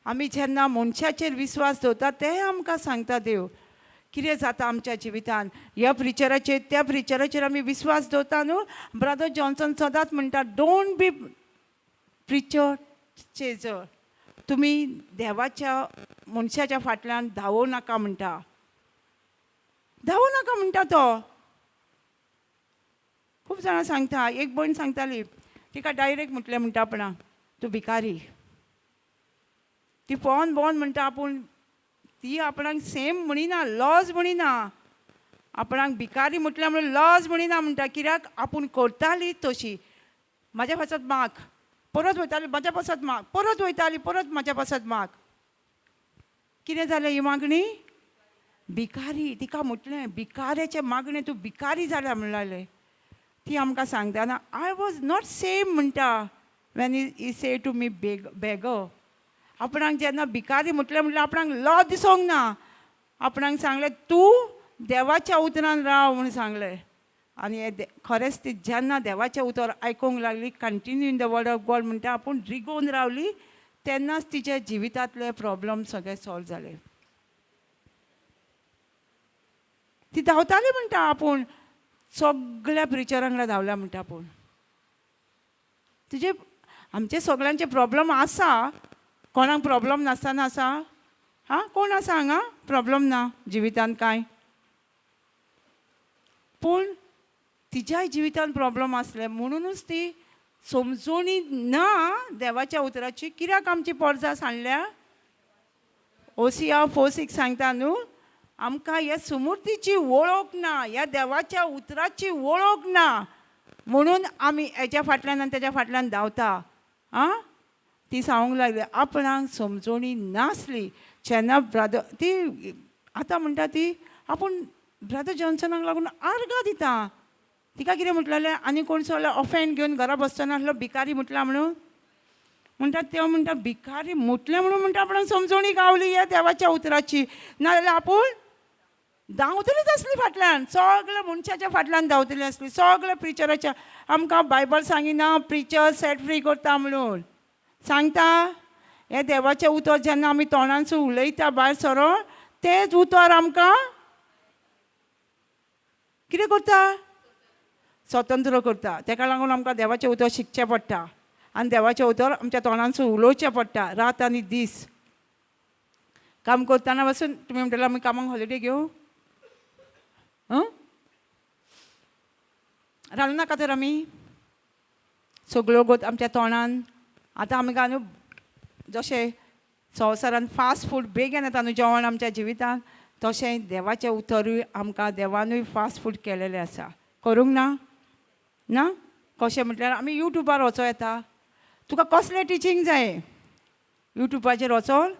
आमी जेन्ना मनशाचेर विस्वास दवरता तें आमकां सांगता देव कितें जाता आमच्या जिवितान. ह्या प्रिचराचेर त्या प्रिचराचेर आमी विस्वास दवरता न्हू. ब्रदर जॉन्सन सदांच म्हणटा, डोंट बी प्रिचर चेजर. तुमी देवाच्या मनशाच्या फाटल्यान धांवो नाका म्हणटा. धांवो नाका म्हणटा तो. खूब जाणां सांगता. एक भयण सांगताली, तिका डायरेक्ट म्हटलें म्हणटा आपणाक, तूं भिकारी. ती पळोवन पळोवन म्हणटा आपूण, ती आपणाक सेम म्हणिना, लॉज म्हणिना. आपणाक भिकारी म्हटल्या म्हणून लॉज म्हणिना म्हणटा. कित्याक आपूण करताली तशी. म्हाज्या पासत माग, परत वयताली म्हाज्या पासत माग, परत वयताली परत म्हाज्या पासत माग. कितें जालें ही मागणी? भिकारी. तिका म्हटलें भिकाऱ्याचें मागणें, तूं भिकारी जाल्या म्हणलें. ती आमकां सांगतना, आय वॉज नॉट सेम म्हणटा when he say to me beggar. आपणाक जेन्ना भिकारी म्हटलें म्हणल्यार आपणाक लॉ दिसोंक ना. आपणाक सांगलें तूं देवाच्या उतरान राव म्हणून सांगलें. आनी हे खरेंच ती जेन्ना देवाचें उतर आयकूंक लागली, continue in the word of God म्हणटा आपूण रिगोवन रावली, तेन्नाच तिच्या जिवितांतले प्रॉब्लम सगळे सॉल्व जाले. ती धांवताली म्हणटा आपूण सगळ्या प्रिचरां वांगडा धांवल्या म्हणटा आपूण. तुजे आमचे सगळ्यांचे प्रॉब्लम आसा. कोणाक प्रॉब्लम नासतना आसा? हां, कोण आसा हांगा प्रॉब्लम ना जिवितान कांय? पूण तिच्याय जिवितान प्रॉब्लम आसले म्हणूनच ती समजोणी ना देवाच्या उतराची. कित्याक आमची परजा सांडल्या? ओसिया 4:6 सांगता न्हू, आमकां ह्या सुमूर्तीची वळख ना, ह्या देवाच्या उतराची वळख ना, म्हणून आमी हेच्या फाटल्यान आनी तेज्या फाटल्यान धांवता. आं, ती सांगूंक लागली आपणाक समजोणी नासली. जेन्ना ब्रदर ती आतां म्हणटा ती आपूण ब्रदर जॉन्सनाक लागून आर्गां दिता. तिका कितें म्हटलेलें? आनी कोण सगळें ऑफेंड घेवन घरा बसतना आसलो भिकारी म्हटला म्हणून. म्हणटा तें म्हणटा भिकारी म्हटलें म्हणून म्हणटा आपणाक समजोणी गावली ह्या देवाच्या उतराची. नाजाल्यार आपूण धांवतलीच आसली फाटल्यान, सगळ्या मनशाच्या फाटल्यान धांवतली आसली, सगळ्या प्रिचराच्या. आमकां बायबल सांगिना प्रिचर सेट फ्री करता म्हणून. सांगता हें देवाचें उतर जेन्ना आमी तोंडानसून उलयता भायर सरोन, तेंच उतर आमकां कितें करता? स्वतंत्र करता. ताका लागून आमकां देवाचें उतर शिकचें पडटा आनी देवाचें उतर आमच्या तोंडांसून उलोवचें पडटा रात आनी दीस. काम करतना पासून तुमी म्हणटलें आमी कामाक हॉलिडे घेवं? रांदूं नाका तर आमी सगळ्यो गोत आमच्या तोंडान. आतां आमकां न्हू जशें संवसारान फास्ट फूड बेगीन येता न्हू जेवण आमच्या जिवितान, तशें देवाचें उतरूय आमकां देवानूय फास्ट फूड केलेलें आसा. करूंक ना? ना? कशें म्हटल्यार आमी यूट्यूबार वचों येता. तुका कसलें टिचींग जाय यूट्यूबाचेर वचोन?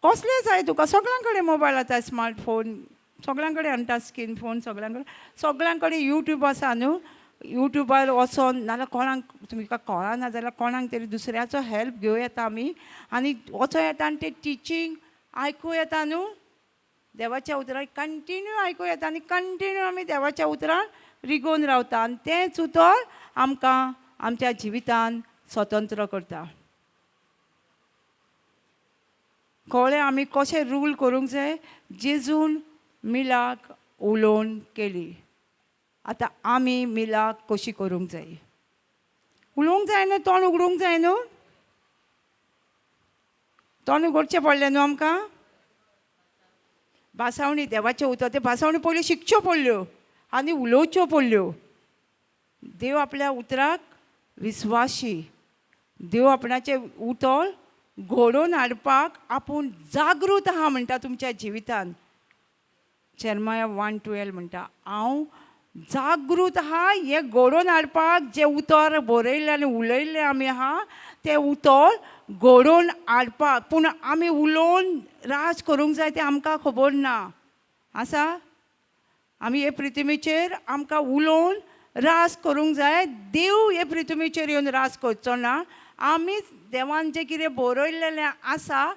कसलें जाय तुका? सगळ्यां कडेन मोबायल आतां, स्मार्ट फोन सगळ्यां कडेन हाडटा, स्कीन फोन सगळ्यां कडेन यूट्यूब आसा न्हू. यूट्यूबार वचोन नाल्यार कोणाक तुमकां कळना जाल्यार कोणाक तरी दुसऱ्याचो हेल्प घेवं येता आमी आनी वचों येता आनी तें टिचींग आयकूं येता न्हू. देवाच्या उतरां कंटिन्यू आयकूं येता आनी कंटिन्यू आमी देवाच्या उतरां रिगोवन रावता आनी तेंच उतर आमकां आमच्या जिवितान स्वतंत्र करता. कळ्ळें आमी कशें रूल करूंक जाय? जेजून मिलाक उलोवन केली. आतां आमी मिलाक कशी करूंक जाय? उलोवंक जाय न्हू, तोंड उगडूंक जाय न्हू. तोंड उगडचें पडलें न्हू आमकां. भासावणी देवाचें उतर ते भासावणी पयलीं शिकच्यो पडल्यो आनी उलोवच्यो पडल्यो. देव आपल्या उतराक विस्वाशी. देव आपणाचें उतर घडोवन हाडपाक आपूण जागृत आहा म्हणटा तुमच्या जिवितान. जेरमाया 1:12 म्हणटा हांव जागृत आहा हें घडोवन हाडपाक. जें उतर बरयल्लें आनी उलयल्लें आमी आहा तें उतर घडोवन हाडपाक. पूण आमी उलोवन राज करूंक जाय तें आमकां खबर ना. आसा? आमी हे पृथ्वीचेर आमकां उलोवन राज करूंक जाय. देव हे पृथ्वीचेर येवन राज करचो ना. आमीच देवान जें कितें बरयल्लें आसा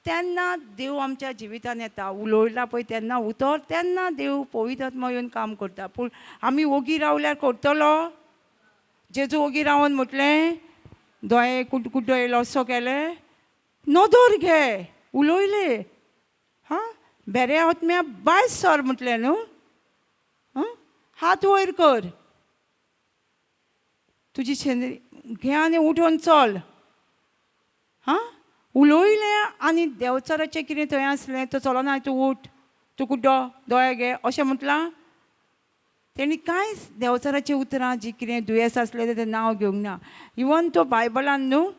तेन्ना देव आमच्या जिवितान येता. उलोयला पळय तेन्ना उतर तेन्ना देव पवित्र आत्मा येवन काम करता. पूण आमी ओगी रावल्यार करतलो? जेजू ओगी रावन म्हटलें दोळे कुट येयलो असो केलें, नदर घे, उलोयलें. बेऱ्या आत्म्या भायर सर म्हटलें न्हू. हात वयर कर, तुजी शेंद्री घे आनी उठोन चल. उलोयलें आनी देवचाराचें कितें थंय आसलें तो चलना, तूं उठ, तूं कुड्डो, दोळे घे अशें म्हटलां. तेणी कांयच देवचाराचीं उतरां जी कितें दुयेंस आसलें तें नांव घेवंक ना. इवन तो बायबलान न्हू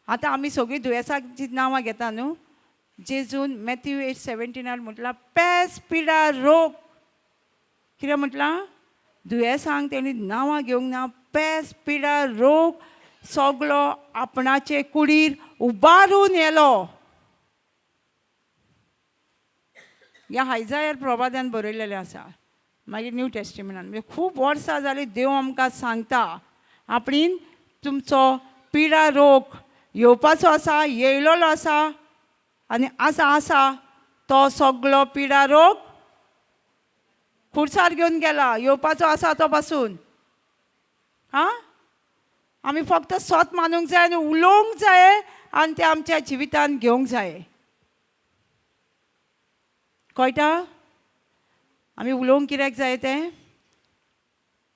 आतां आमी सगळीं दुयेंसांची नांवां घेता न्हू. जेजून मॅथ्यू 8:17 म्हटलां पेस पिडा रोग. कितें म्हटलां? दुयेंसांक तेणी नांवां घेवंक ना. पेस पिडा रोग सगळो आपणाचे कुडीर उबारून येलो. ह्या आयजायार प्रवादान बरयलेलें आसा. मागीर न्यू टेस्टिमेंटान म्हणजे खूब वर्सां जालीं देव आमकां सांगता आपणीन तुमचो पिडा रोग येवपाचो आसा, येयलोलो आसा आनी आसा तो सगळो पिडा रोग खुर्सार घेवन गेला. येवपाचो आसा तो पासून. आमी फक्त स्वत मानूंक जाय आनी उलोवंक जाय आनी तें आमच्या जिवितान घेवंक जाय. कळटा? आमी उलोवंक कित्याक जाय तें?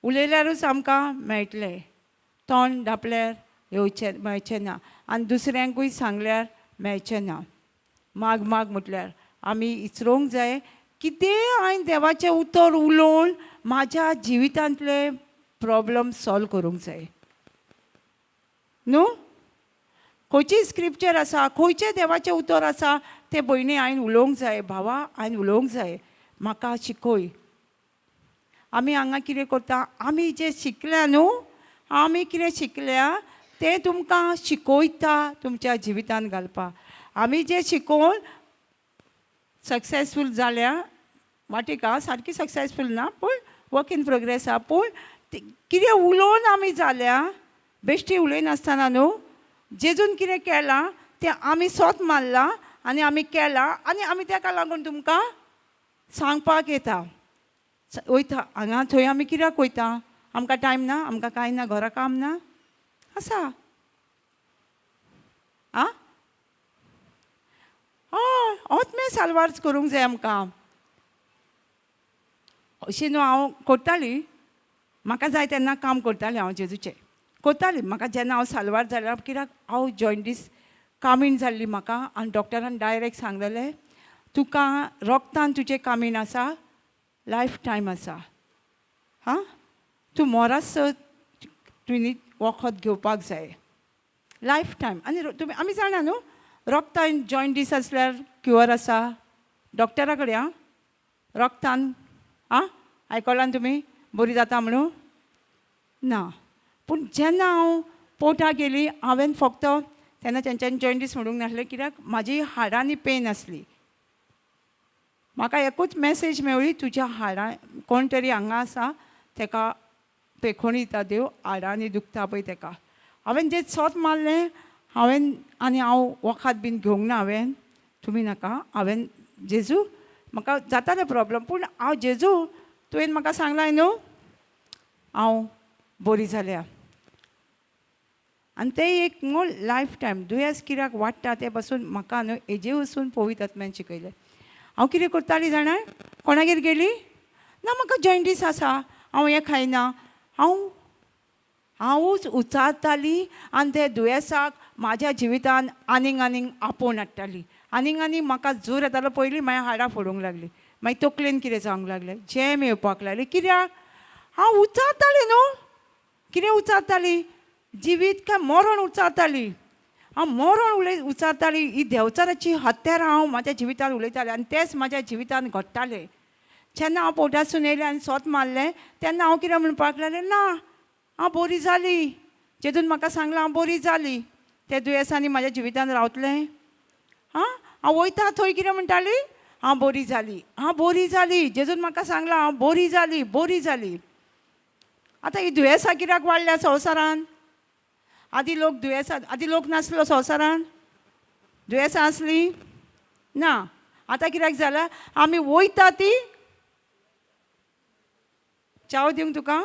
उलयल्यारूच आमकां मेळटलें. तोंड धांपल्यार येवचें मेळचें ना आनी दुसऱ्यांकूय सांगल्यार मेळचें ना. माग म्हटल्यार आमी इचरोवंक जाय कितें हांवें देवाचें उतर उलोवन म्हाज्या जिवितांतले प्रॉब्लम सॉल्व करूंक जाय न्हू. खंयची स्क्रिप्चर आसा, खंयचें देवाचें उतर आसा तें भयणी हांवें उलोवंक जाय. भावा हांवें उलोवंक जाय, म्हाका शिकय. आमी हांगा कितें करता? आमी जें शिकल्या न्हू, आमी कितें शिकल्या तें तुमकां शिकोयता तुमच्या जिवितान घालपाक. आमी जें शिकोवन सक्सेसफूल जाल्या वाटेक सारकी सक्सेसफूल ना पूण वर्क इन प्रोग्रेस आहा. पूण कितें उलोवन आमी जाल्या बेश्टी उलयनासतना न्हू जेजून कितें केलां तें आमी स्वत मानलां आनी आमी केलां आनी आमी ताका लागून तुमकां सांगपाक येता. वयता हांगा थंय आमी कित्याक वयता? आमकां टायम ना? आमकां कांय ना? घरा काम ना? आसा. हय आत्मे साल्वार करूंक जाय आमकां. अशी न्हू हांव करताली, म्हाका जाय तेन्ना काम करतालें हांव जेजूचें करताली. म्हाका जेन्ना हांव साल्वार जाल्यार कित्याक हांव जॉयंटीस कामीण जाल्ली म्हाका, आनी डॉक्टरान डायरेक्ट सांगलेलें तुका रोगतान तुजें कामीण आसा, लायफ टायम आसा. हां, तूं मोरास तुवें वखद घेवपाक जाय लायफ टायम. आनी तुमी आमी जाणा न्हू रोगतान जॉयंटीस आसल्यार क्युअर आसा डॉक्टरा कडेन. आं, रोगतान आं आयकलां तुमी बरी जाता म्हणून ना. पूण जेन्ना हांव पोर्टाक गेली हांवें फक्त तेन्ना तेंच्यांनी जॉयंटीस म्हणूंक नासलें, कित्याक म्हाजी हाडांनी पेन आसली. म्हाका एकूच मॅसेज मेळ्ळी, तुज्या हाडां कोण तरी हांगा आसा ताका पेखोण दिता देव, हाडांनी दुखता पळय ताका. हांवें जें सोत मारलें आनी हांव वखद बीन घेवंक ना. तुमी नाका, हांवें जेजू म्हाका जातालें प्रॉब्लम, पूण हांव जेजू तुवें म्हाका सांगलां न्हू हांव बरी जाल्या. आनी तें एक म्हूण लायफ टायम दुयेंस कित्याक वाडटा तें पासून म्हाका न्हू हेजे वचून पवित्र आत्म्यान शिकयलें. हांव कितें करतालीं जाणा, कोणागेर गेली ना म्हाका जॉयंटीस आसा, हांव हें खायना, हांवूच उचारताली आनी ते दुयेंसाक म्हाज्या जिवितान आनीक आपोवन हाडटाली. आनीक म्हाका जोर येतालो. पयलीं मागीर हाडां फोडूंक लागली, मागीर तकलेन कितें जावंक लागलें, जॅम येवपाक लागलें. कित्याक हांव उचारतालें न्हू. कितें उचारताली? जिवीत काय मरण उचारताली. हांव मरण उचारताली. ही देंवचाराची हत्यारां हांव म्हाज्या जिवितान उलयतालें आनी तेंच म्हाज्या जिवितान घडटालें. जेन्ना हांव पोर्टासून येयलें आनी सोत मारलें तेन्ना हांव कितें म्हणपाक लागलें, ना हांव बरी जाली. जेजून म्हाका सांगलां हांव बरी जाली. ते दुयेंसांनी म्हाज्या जिवितान रावतलें. हांव वयता थंय कितें म्हणटाली, हांव बरी जाली, हांव बरी जाली. जेजून म्हाका सांगलां हांव बरी जाली, बरी जाली. आतां ही दुयेंसां कित्याक वाडल्या संवसारान? आदी लोक नासलो संवसारान, दुयेंसां आसलीं ना. आतां कित्याक जालां, आमी वयता ती चाव दिवंक तुका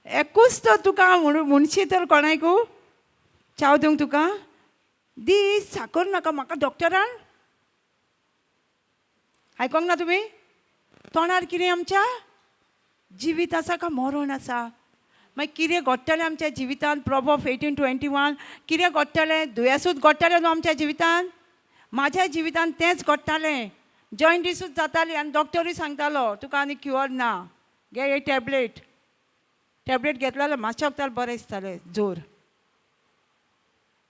एकूच तर तुका म्हणशी तर कोणाकू चाव दिवंक तुका दीस साकर नाका. म्हाका डॉक्टरान आयकोंक ना तुमी? तोंडार कितें आमच्या जिवीत आसा काय मरण आसा. मागीर कितें घडटलें आमच्या जिवितान? प्रॉवर्ब्स 18:21 कितें घडटलें? दुयेंसूच घडटलें न्हू आमच्या जिवितान. म्हाज्या जिवितान तेंच घडटालें. जॉयंटीसूच जाताली आनी डॉक्टरूय सांगतालो तुका आनी क्युअर ना, घे हे टॅबलेट घेतलो जाल्यार मातशें वगतार बरें दिसतालें जोर.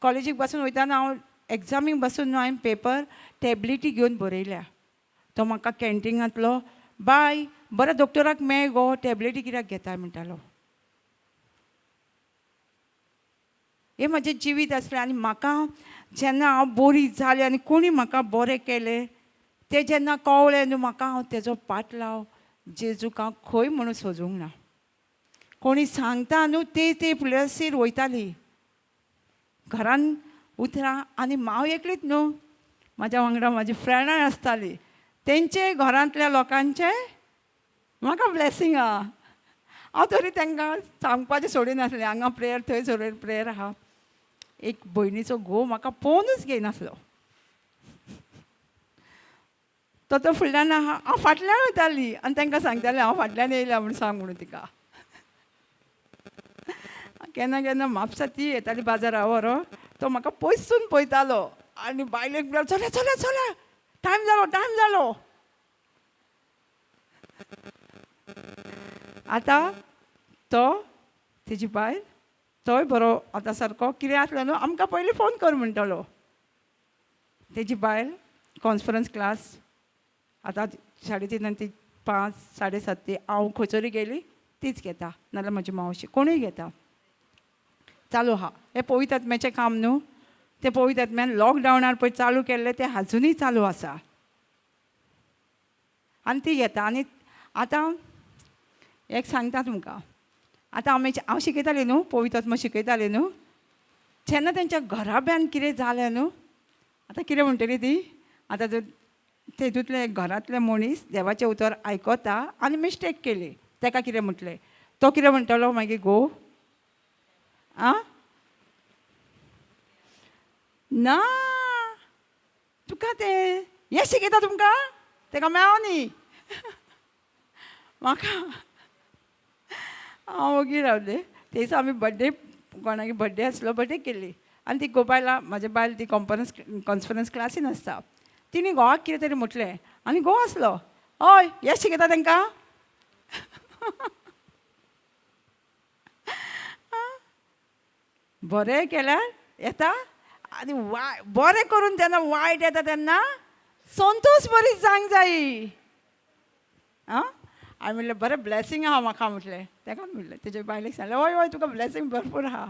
कॉलेजीक बसून वयताना हांव एग्जामीक बसून न्हू हांवें पेपर टॅबलेटी घेवन बरयल्या. तो म्हाका कॅन्टिनांतलो बाय बरो डॉक्टराक मेळ गो, टॅबलेटी कित्याक घेताय म्हणटालो. हें म्हाजें जिवीत आसलें. आनी म्हाका जेन्ना हांव बरी जालें आनी कोणी म्हाका बरें केलें तें जेन्ना कळ्ळें न्हू म्हाका, हांव तेजो पाटलाव जेजूक हांव खंय म्हणून सोजूंक ना. कोणी सांगता न्हू ते प्लेसीर वयताली. घरान उतरां आनी हांव एकलीच न्हू, म्हाज्या वांगडा म्हाजी फ्रेंडां आसतालीं. तेंचे घरांतल्या लोकांचे म्हाका ब्लेसींग आहा. हांव तरी तांकां सांगपाचें सोडिनासलें, हांगा प्रेयर थंय प्रेयर आहा. एक भयणीचो घोव म्हाका पळोवनूच घेयनासलो. तो फुडल्यान आहा, हांव फाटल्यान वयतालीं आनी तांकां सांगतालें हांव फाटल्यान येयल्या म्हूण सांग म्हणून तिका. केन्ना म्हापसा ती येताली बाजारा व्हरो, तो म्हाका पयसून पळयतालो आनी बायलेक चले चले चले टायम जालो. आतां तो तेजी बायल तोय बरो आतां सारको कितें आसलें न्हू आमकां पयलीं फोन कर म्हणटालो. तेजी बायल कॉन्फरन्स क्लास आतां 3:30 ती 5, 7:30 हांव खंयसरी गेली तीच घेता, नाल्यार म्हजी मावशी कोणूय घेता. चालू आहा हें पवित्र आत्म्याचें काम न्हू. तें पवित्र आत्म्यान लॉकडावनार पळय चालू केल्लें तें आजुनूय चालू आसा आनी ती घेता. आनी आतां एक सांगता तुमकां, आतां हांव शिकयतालें न्हू, पवित्र आत्मा शिकयतालें न्हू, जेन्ना तेंच्या घराब्यान कितें जालें न्हू, आतां कितें म्हणटली ती, आतां जर तेतूंतले घरांतले मनीस देवाचें उतर आयकता आनी मिस्टेक केली, ताका कितें म्हटलें, तो कितें म्हणटलो मागीर घोव, ना तुका तें हें शिकयता तुमकां तेका मेळोनी म्हाका हांव ओगी रावलें ते दिसा आमी बड्डे कोणागे बड्डे आसलो बड्डे केल्ली आनी ती गोबायला म्हाजे बायल ती कॉन्फरन्स क्लासीन आसता तिणी घोवाक कितें तरी म्हटलें आनी घोव आसलो हय हें शिकयता तांकां बरें केल्यार येता आनी बरें करून जेन्ना वायट येता तेन्ना संतोश बरी जावंक जायी आं हांवें म्हणलें बरें ब्लॅसींग आहा म्हाका म्हटलें ताका म्हणलें तेजे बायलेक सांगलें हय हय तुका ब्लॅसींग भरपूर आहा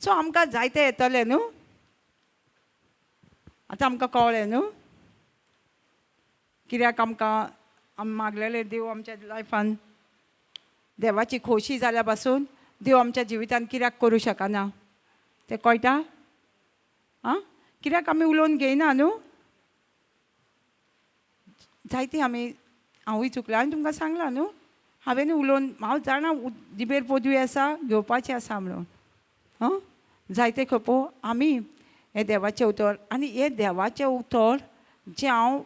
सो आमकां जायतें येतलें न्हू आतां आमकां कळ्ळें न्हू कित्याक आमकां मागलेलें देव आमच्या लायफान देवाची खोशी जाल्या पासून देव आमच्या जिवितांत कित्याक करूं शकना तें कळटा आं कित्याक आमी उलोवन घेयना न्हू जायती आमी हांवूय चुकलां आनी तुमकां सांगलां न्हू हांवें उलोवन हांव जाणा जिबेर पदवी आसा घेवपाची आसा म्हणून हां जायते खेपो आमी हें देवाचें उतर आनी हें देवाचें उतर जें हांव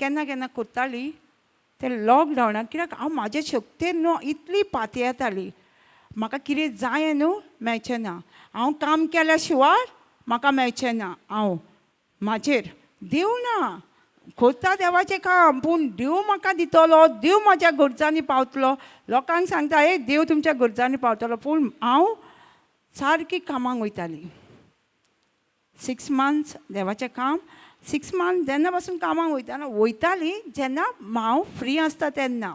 केन्ना केन्ना करताली तें लॉकडावनाक कित्याक हांव म्हाजे शक्तीन न्हू इतली पातयेताली म्हाका कितें जायें न्हू मेळचें ना हांव काम केल्या शिवाय म्हाका मेळचें ना हांव म्हाजेर देव ना करता देवाचें काम पूण देव म्हाका दितलो देव म्हाज्या गरजांनी पावतलो लोकांक सांगता हे देव तुमच्या गरजांनी पावतलो पूण हांव सारकी कामाक वयताली 6 months देवाचें काम 6 months जेन्ना पासून कामाक वयताली जेन्ना हांव फ्री आसता तेन्ना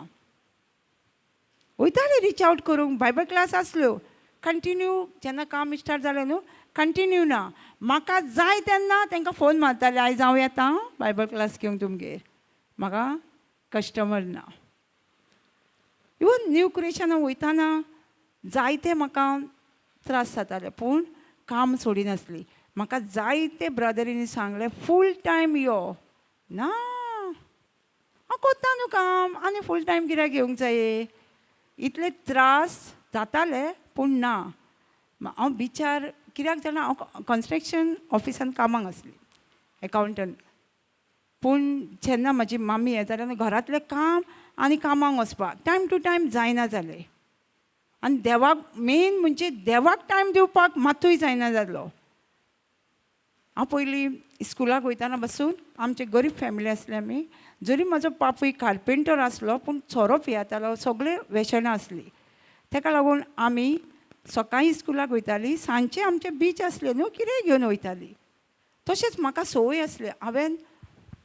वयताली रीच आवट करूंक बायबल क्लास आसल्यो कंटिन्यू जेन्ना काम स्टार्ट जालें न्हू कंटिन्यू ना म्हाका जाय तेन्ना तांकां फोन मारतालें आयज हांव येता बायबल क्लास घेवंक तुमगेर म्हाका कस्टमर ना इवन न्यू क्रिएशनाक वयताना जायते म्हाका त्रास जाताले पूण काम सोडिनासली म्हाका जायते ब्रदरींनी सांगलें फूल टायम यो ना हांव कोत्ता न्हू काम आनी फूल टायम कित्याक घेवंक जाय इतले त्रास जाताले पूण ना हांव बिचार कित्याक जाणा हांव कन्स्ट्रक्शन ऑफिसान कामाक आसली एकावंटंट पूण जेन्ना म्हाजी मामी हें जालें घरांतलें काम आनी कामाक वचपाक टायम टू टायम जायना जालें आनी देवाक मेन म्हणजे देवाक टायम दिवपाक मातूय जायना जालो हांव पयलीं स्कुलाक वयताना बसून आमचे गरीब फॅमिली आसले आमी जरी म्हाजो बापूय कार्पेंटर आसलो पूण सोरो पियेतालो सगळे वेशनां आसलीं ताका लागून आमी सकाळीं स्कुलाक वयतालीं सांजचें आमचें बीच आसलें न्हू कितेंय घेवन वयतालीं तशेंच म्हाका संवय आसली हांवें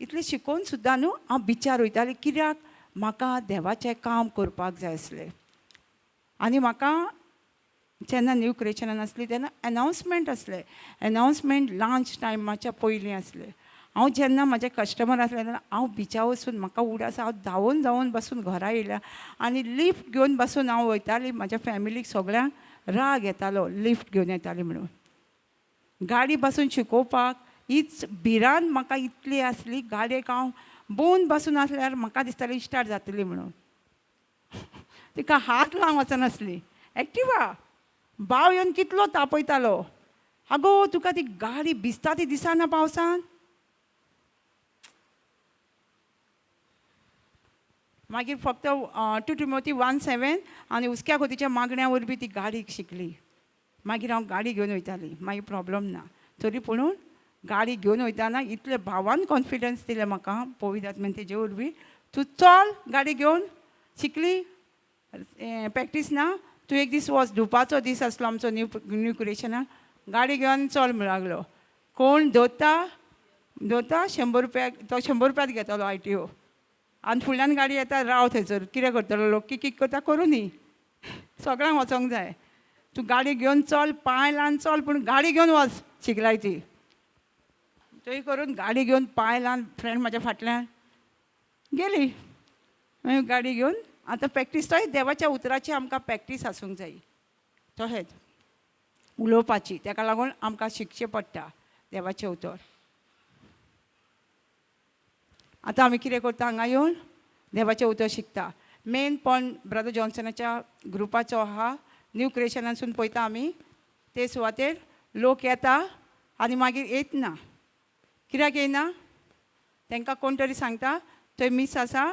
इतलें शिकोवन सुद्दां न्हू हांव बिचार वयतालें कित्याक म्हाका देवाचें काम करपाक जाय आसलें आनी म्हाका जेन्ना न्यू क्रिएशनान आसली तेन्ना अनावन्समेंट आसले अनावन्समेंट लंच टायमाच्या पयलीं आसले हांव जेन्ना म्हाजे कस्टमर आसले तेन्ना हांव बिचार वचून म्हाका उडास हांव धांवून बसून घरा येयल्या आनी लिफ्ट घेवन बसून हांव वयताली म्हाज्या फॅमिलीक सगळ्यांक राग येतालो लिफ्ट घेवन येताली म्हणून गाडी बसून शिकोवपाक हीच भिरांत म्हाका इतली आसली गाडयेक हांव भोंवन बसून आसल्यार म्हाका दिसताली स्टार्ट जातली म्हणून तिका हात लावंक वचनासली एक्टिवा भाव येवन कितलो तापयतालो आगो तुका ती गाडी भिजता ती दिसना पावसान मागीर फक्त 2 Timothy 1:7 आनी उस्क्या खोतीच्या मागण्या वरवीं ती गाडी शिकली मागीर हांव गाडी घेवन वयताली मागीर प्रॉब्लम ना तरी पुणून गाडी घेवन वयताना इतले भावान कॉन्फिडन्स दिलें म्हाका पवित्र आत्म्यान तेजे वरवीं तूं चल गाडी घेवन शिकली प्रॅक्टीस ना तूं एक दीस वच धुवपाचो दीस आसलो आमचो न्यू क्रिएशनाक गाडी घेवन चल म्हणून लागलो कोण धोता 100 रुपया तो 100 रुपयात घेतलो ITO आनी फुडल्यान गाडी येता राव थंयसर कितें करतलो लोक किक करता करूं न्ही सगळ्यांक वचोंक जाय तूं गाडी घेवन चल पांय लावन चल पूण गाडी घेवन वच शिकलाय ती थंय करून गाडी घेवन पांय लावन फ्रेंड म्हाज्या फाटल्यान गेली मागीर गाडी घेवन आतां प्रॅक्टीस तोय देवाच्या उतराची आमकां प्रॅक्टीस आसूंक जाय तशेंच उलोवपाची ताका लागून आमकां शिकचें पडटा देवाचें उतर आतां आमी कितें करता हांगा येवन देवाचें उतर शिकता मेन पॉयंट ब्रदर जॉन्सनाच्या ग्रुपाचो आहा न्यू क्रिएशनासून पळयता आमी ते सुवातेर लोक येता आनी मागीर येत ना. कित्याक येना? तांकां कोण तरी सांगता थंय मीस आसा,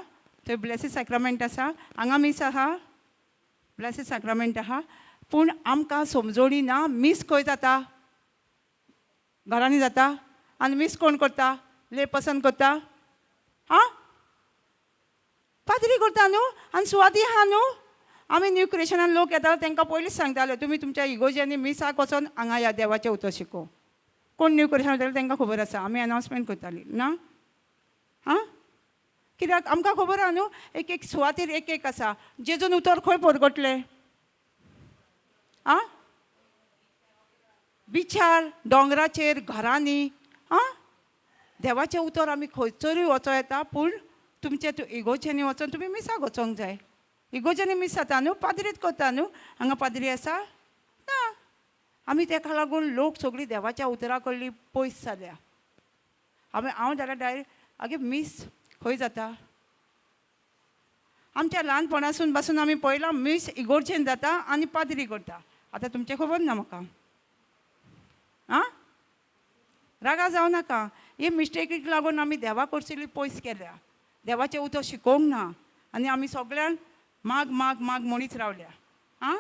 थंय ब्लेसीड सॅक्रमेंट आसा, हांगा मीस आहा, ब्लेसीड सॅक्रमेंट आहा. पूण आमकां समजोणी ना मीस खंय जाता. घरांनी जाता. आनी मीस कोण करता? ले पसंद करता. हां, पाद्री करता न्हू. आनी सुवाती आहा न्हू. आमी न्यू क्रिएशनान लोक येताले तांकां पयलींच सांगताले तुमी तुमच्या इगोज्यांनी मिसाक वचोन हांगा या देवाचें उतर शिकोवंक. कोण न्यू क्रिएशन वयताले तांकां खबर आसा. आमी अनावन्समेंट करतालीं ना. हां, कित्याक आमकां खबर आहा न्हू एक एक सुवातेर एक एक आसा. जेजून उतर खंय परगटले? आं, बिचार, दोंगराचेर, घरांनी. आं, देवाचें उतर आमी खंयसरूय वचों येता. पूण तुमचे इगोच्यांनी वचोन तुमी मिसाक वचोंक जाय. इगोज्यांनी मीस जाता न्हू. पाद्रीच करता न्हू. हांगा पाद्री आसा ना. आमी ताका लागून लोक सगळीं देवाच्या उतरा कडली पयस जाल्या. हांव जाल्यार डायरेक्ट आगे मीस खंय जाता. आमच्या ल्हानपणासून पासून आमी पळयलां मीस इगोर्जेन जाता आनी पाद्री करता. आतां तुमचें खबर ना म्हाका. आं, रागा जावं नाका. हे मिस्टेकीक लागून आमी देवा कडच्यान पयस केल्या. देवाचें उतर शिकोवंक ना आनी आमी सगळ्यान माग माग माग म्हणीत रावल्या. आं,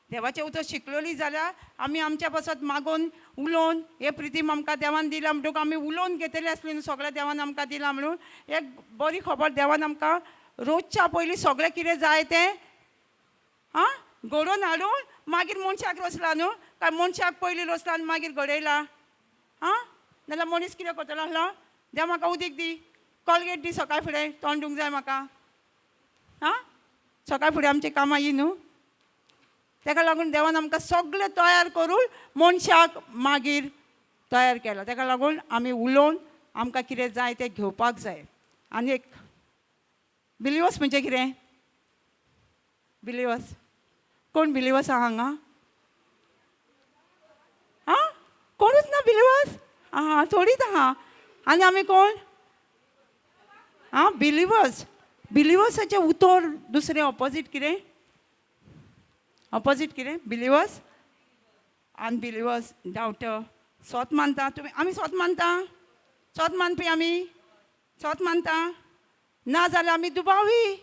देवाचें उतर शिकलोलीं जाल्यार आमी आमच्या पासत मागोवन उलोवन हे प्रितीम आमकां देवान दिला म्हणटकूच आमी उलोवन घेतली आसली न्हू. सगळें देवान आमकां दिलां म्हणून एक बरी खबर देवान आमकां रोजच्या पयलीं सगळें कितें जाय तें आं घडोवन हाडून मागीर मनशाक रोसला न्हू. काय मनशाक पयलीं रोसला आनी मागीर घडयला. आं, नाल्यार मनीस कितें करतलो आसलो? देव म्हाका उदीक दी, कॉलगेट दी सकाळ फुडें तोंड धुवंक जाय म्हाका. आं, सकाळ फुडें आमचीं कामां ही न्हू. ताका लागून देवान आमकां सगळें तयार करून मनशाक मागीर तयार केला. ताका लागून आमी उलोवन आमकां कितें जाय तें घेवपाक जाय. आनी एक बिलिवर्स म्हणजे कितें? बिलिवर्स कोण बिलिवर्स आहा हांगा? आं, कोणूच ना बिलिवर्स. आं, थोडीच आहा. आनी आमी कोण? आं, बिलिवर्स. बिलिवर्साचें उतर दुसरें ऑपोजीट कितें? ऑपोजीट कितें? बिलिवर्स अनबिलिवर्स, डावटर. सोत मानता तुमी. आमी सोत मानता. सोत मानपी आमी सोत मानता ना जाल्यार आमी दुबावी.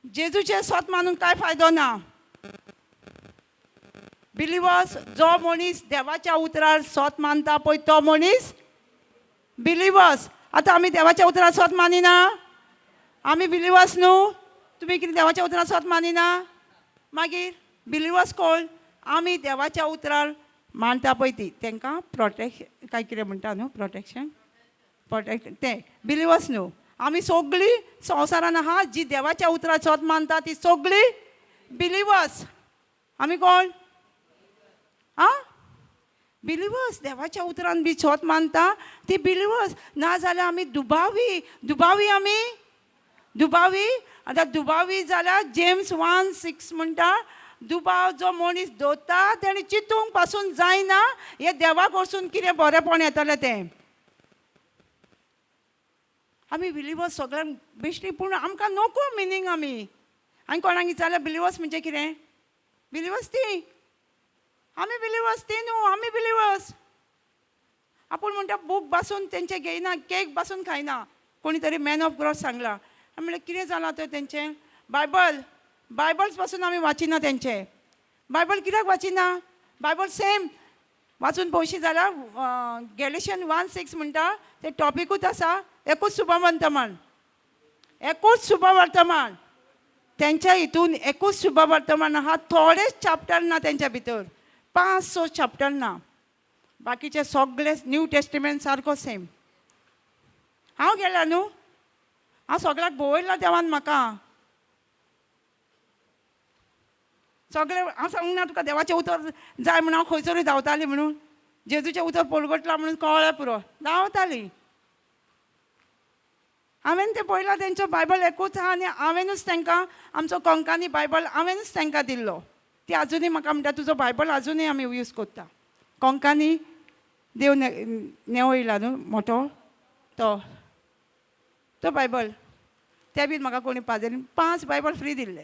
जेजूचें सोत मानून कांय फायदो ना. बिलिवर्स जो मनीस देवाच्या उतरार सोत मानता पळय तो मनीस बिलिवर्स. आतां आमी देवाच्या उतरार सोत मानिना. आमी बिलिवर्स न्हू. तुमी कितें देवाच्या उतरार सोत मानिना? मागीर बिलिवर्स कोण? आमी देवाच्या उतरार मानता पळय ती तांकां प्रोटेक्शन काय कितें म्हणटा न्हू. प्रोटेक्शन प्रोटेक्ट तें बिलिवर्स न्हू. आमी सगळीं संवसारान आहा जी देवाच्या उतरार सोत मानता ती सगळीं बिलिवर्स. आमी कोण? आं, बिलिवर्स. देवाच्या उतरान बी सोत मानता ती बिलिवर्स. ना जाल्यार आमी दुबावी. दुबावी आमी दुबावी. आतां दुबावी जाल्यार जेम्स 1:6 म्हणटा दुबाव जो मनीस दोता ताणें चिंतूंक पासून जायना हें देवा कडसून कितें बरेंपण येतलें तें. आमी बिलिवर्स सगळ्यांक बेश्टी. पूण आमकां नोको मिनींग आमी. आनी कोणाक विचारल्यार बिलिवर्स म्हणजे कितें? बिलिवर्स ती. आमी बिलिवर्स ती न्हू. आमी बिलिवर्स. आपूण म्हणटा बूक बासून तेंचे घेयना, केक बासून खायना. कोणी तरी मॅन ऑफ गॉड सांगला. म्हणलें कितें जालां तर तेंचें? बायबल्स पासून आमी वाचिना तेंचे. बायबल कित्याक वाचिना? बायबल सेम वाचून पळोवशी जाल्यार गॅलेशियन 1:6 म्हणटा तें टॉपिकूच आसा एकूच शुभवर्तमान. एकूच शुभवर्तमान. तेंच्या हितून एकूच शुभवर्तमान आहा. थोडेच चॅप्टर ना तेंच्या भितर. 5-6 चॅप्टर ना. बाकीचे सगळे न्यू टेस्टिमेंट सारको सेम. हांव गेल्या न्हू. हांव सगळ्याक भोंवयला देवान म्हाका. सगळे हांव सांगूंक ना तुका देवाचें उतर जाय म्हणून हांव खंयसरूय धांवताली म्हणून. जेजूचें उतर परगटलां म्हणून कळ्ळें पुरो धांवताली. हांवें तें पळयलां तेंचो बायबल एकूच आहा आनी हांवेनूच तांकां आमचो कोंकणी बायबल हांवेनूच तांकां दिल्लो. ती आजुनूय म्हाका म्हणटा तुजो बायबल आजुनूय आमी यूज करता. कोंकणी देव नेवयला न्हू मोठो तो बायबल. ते बीन म्हाका कोणी पाजयले. 5 बायबल फ्री दिल्ले.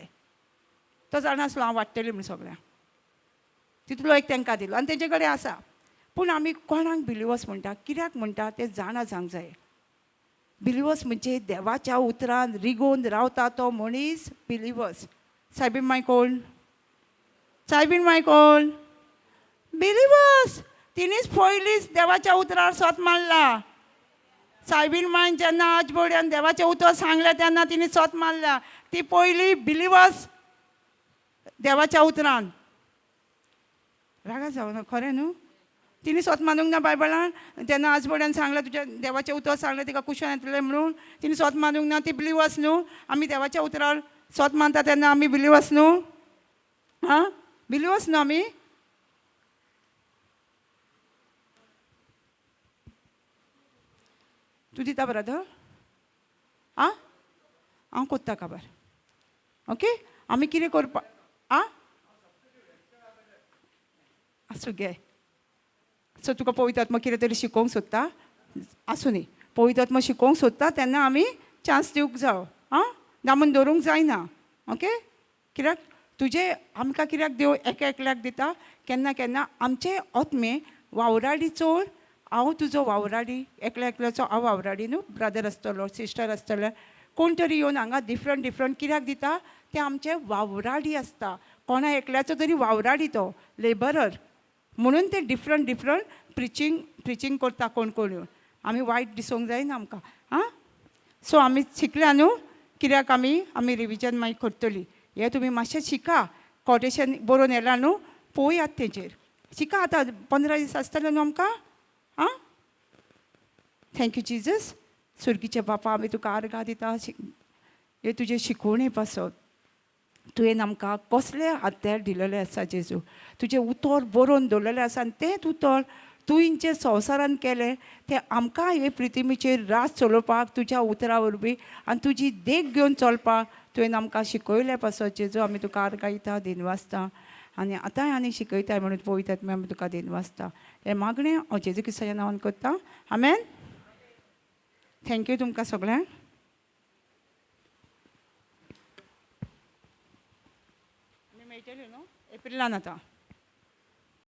तो जाणा आसलो हांव वाडटलें म्हूण सगळ्यांक. तितलो एक तांकां दिलो आनी तेंचे कडेन आसा. पूण आमी कोणाक बिलिवर्स म्हणटा, कित्याक म्हणटा तें जाणा जावंक जाय. बिलिवर्स म्हणजे देवाच्या उतरान रिगोवन रावता तो मनीस बिलिवर्स. सायबीण माय कोण? सायबीण माय कोण? बिलिवर्स. तिणीच पयलींच देवाच्या उतरार स्वत मारला. सायबीण मायन जेन्ना आजबोड्यान देवाचें उतर सांगलें तेन्ना तिणी स्वत मारल्या. ती पयली बिलिवर्स देवाच्या उतरान. रागा जावना खरें न्हू? तिणी स्वत मानूंक ना बायबलान. जेन्ना आजबोड्यान सांगलें तुज्या देवाचें उतर सांगलें तिका कुशन येतलें म्हणून तिणी स्वत मानूंक ना. ती बिलिवर्स न्हू? आमी देवाच्या उतरार स्वत मानता तेन्ना आमी बिलिवर्स न्हू? हां, बिलिवर्स न्हू आमी? तूं दिता ब्रदर? आं, हांव कोत्ता काबार. ओके, आमी कितें करपा? आं, आसूं गे. सो तुका पवित्र आत्मा कितें तरी शिकोवंक सोदता? आसूं न्ही, पवित्र आत्मा शिकोवंक सोदता तेन्ना आमी चान्स दिवंक जायो. आं, दामून दवरूंक जायना. ओके, कित्याक तुजें आमकां कित्याक देव एका एकल्याक दिता? केन्ना केन्ना आमचे आत्मे वावराडी चोड. हांव तुजो वावराडी, एकल्या एकल्याचो हांव वावराडी न्हू, ब्रदर आसतलो सिस्टर आसतले, कोण तरी येवन हांगा डिफरंट डिफरंट कित्याक दिता? ते आमचे वावराडी आसता. कोणा एकल्याचो तरी वावराडी तो लेबरर म्हणून ते डिफरंट डिफरंट प्रिचींग करता कोण कोण येवन. आमी वायट दिसूंक जायना आमकां. आं, सो आमी शिकल्या न्हू, कित्याक आमी रिविजन मागीर करतली. हें तुमी मातशें शिका. कोटेशन बरोवन येयलां न्हू, पळोवयात तेजेर. शिका आतां 15 दीस आसतले न्हू आमकां. आं, थँक्यू जिजस. सुर्गीचे बापा, आमी तुका आर्गां दिता. हे तुजे शिकवणे पासत तुवें आमकां कसले हात्यार दिलेले आसा जेजू. तुजें उतर बरोवन दवरलेलें आसा आनी तेंच उतर तुवें जे संवसारान केलें तें आमकां हे पृथ्वीचेर रास चलोवपाक तुज्या उतरा वरवीं आनी तुजी देख घेवन चलपाक तुवें आमकां शिकयलें पासत जेजू. आमी तुका आर्गां दिता, दिनवासता आनी आतांय आनी शिकयताय म्हणून पळयतात आमी आमी तुका दिनवासता. हें मागणें हांव जेजू क्रिस्ताच्या नांवान करता. आमेन. थँक्यू तुमकां सगळ्यांक. मेळटल्यो न्हू एप्रिलान आतां.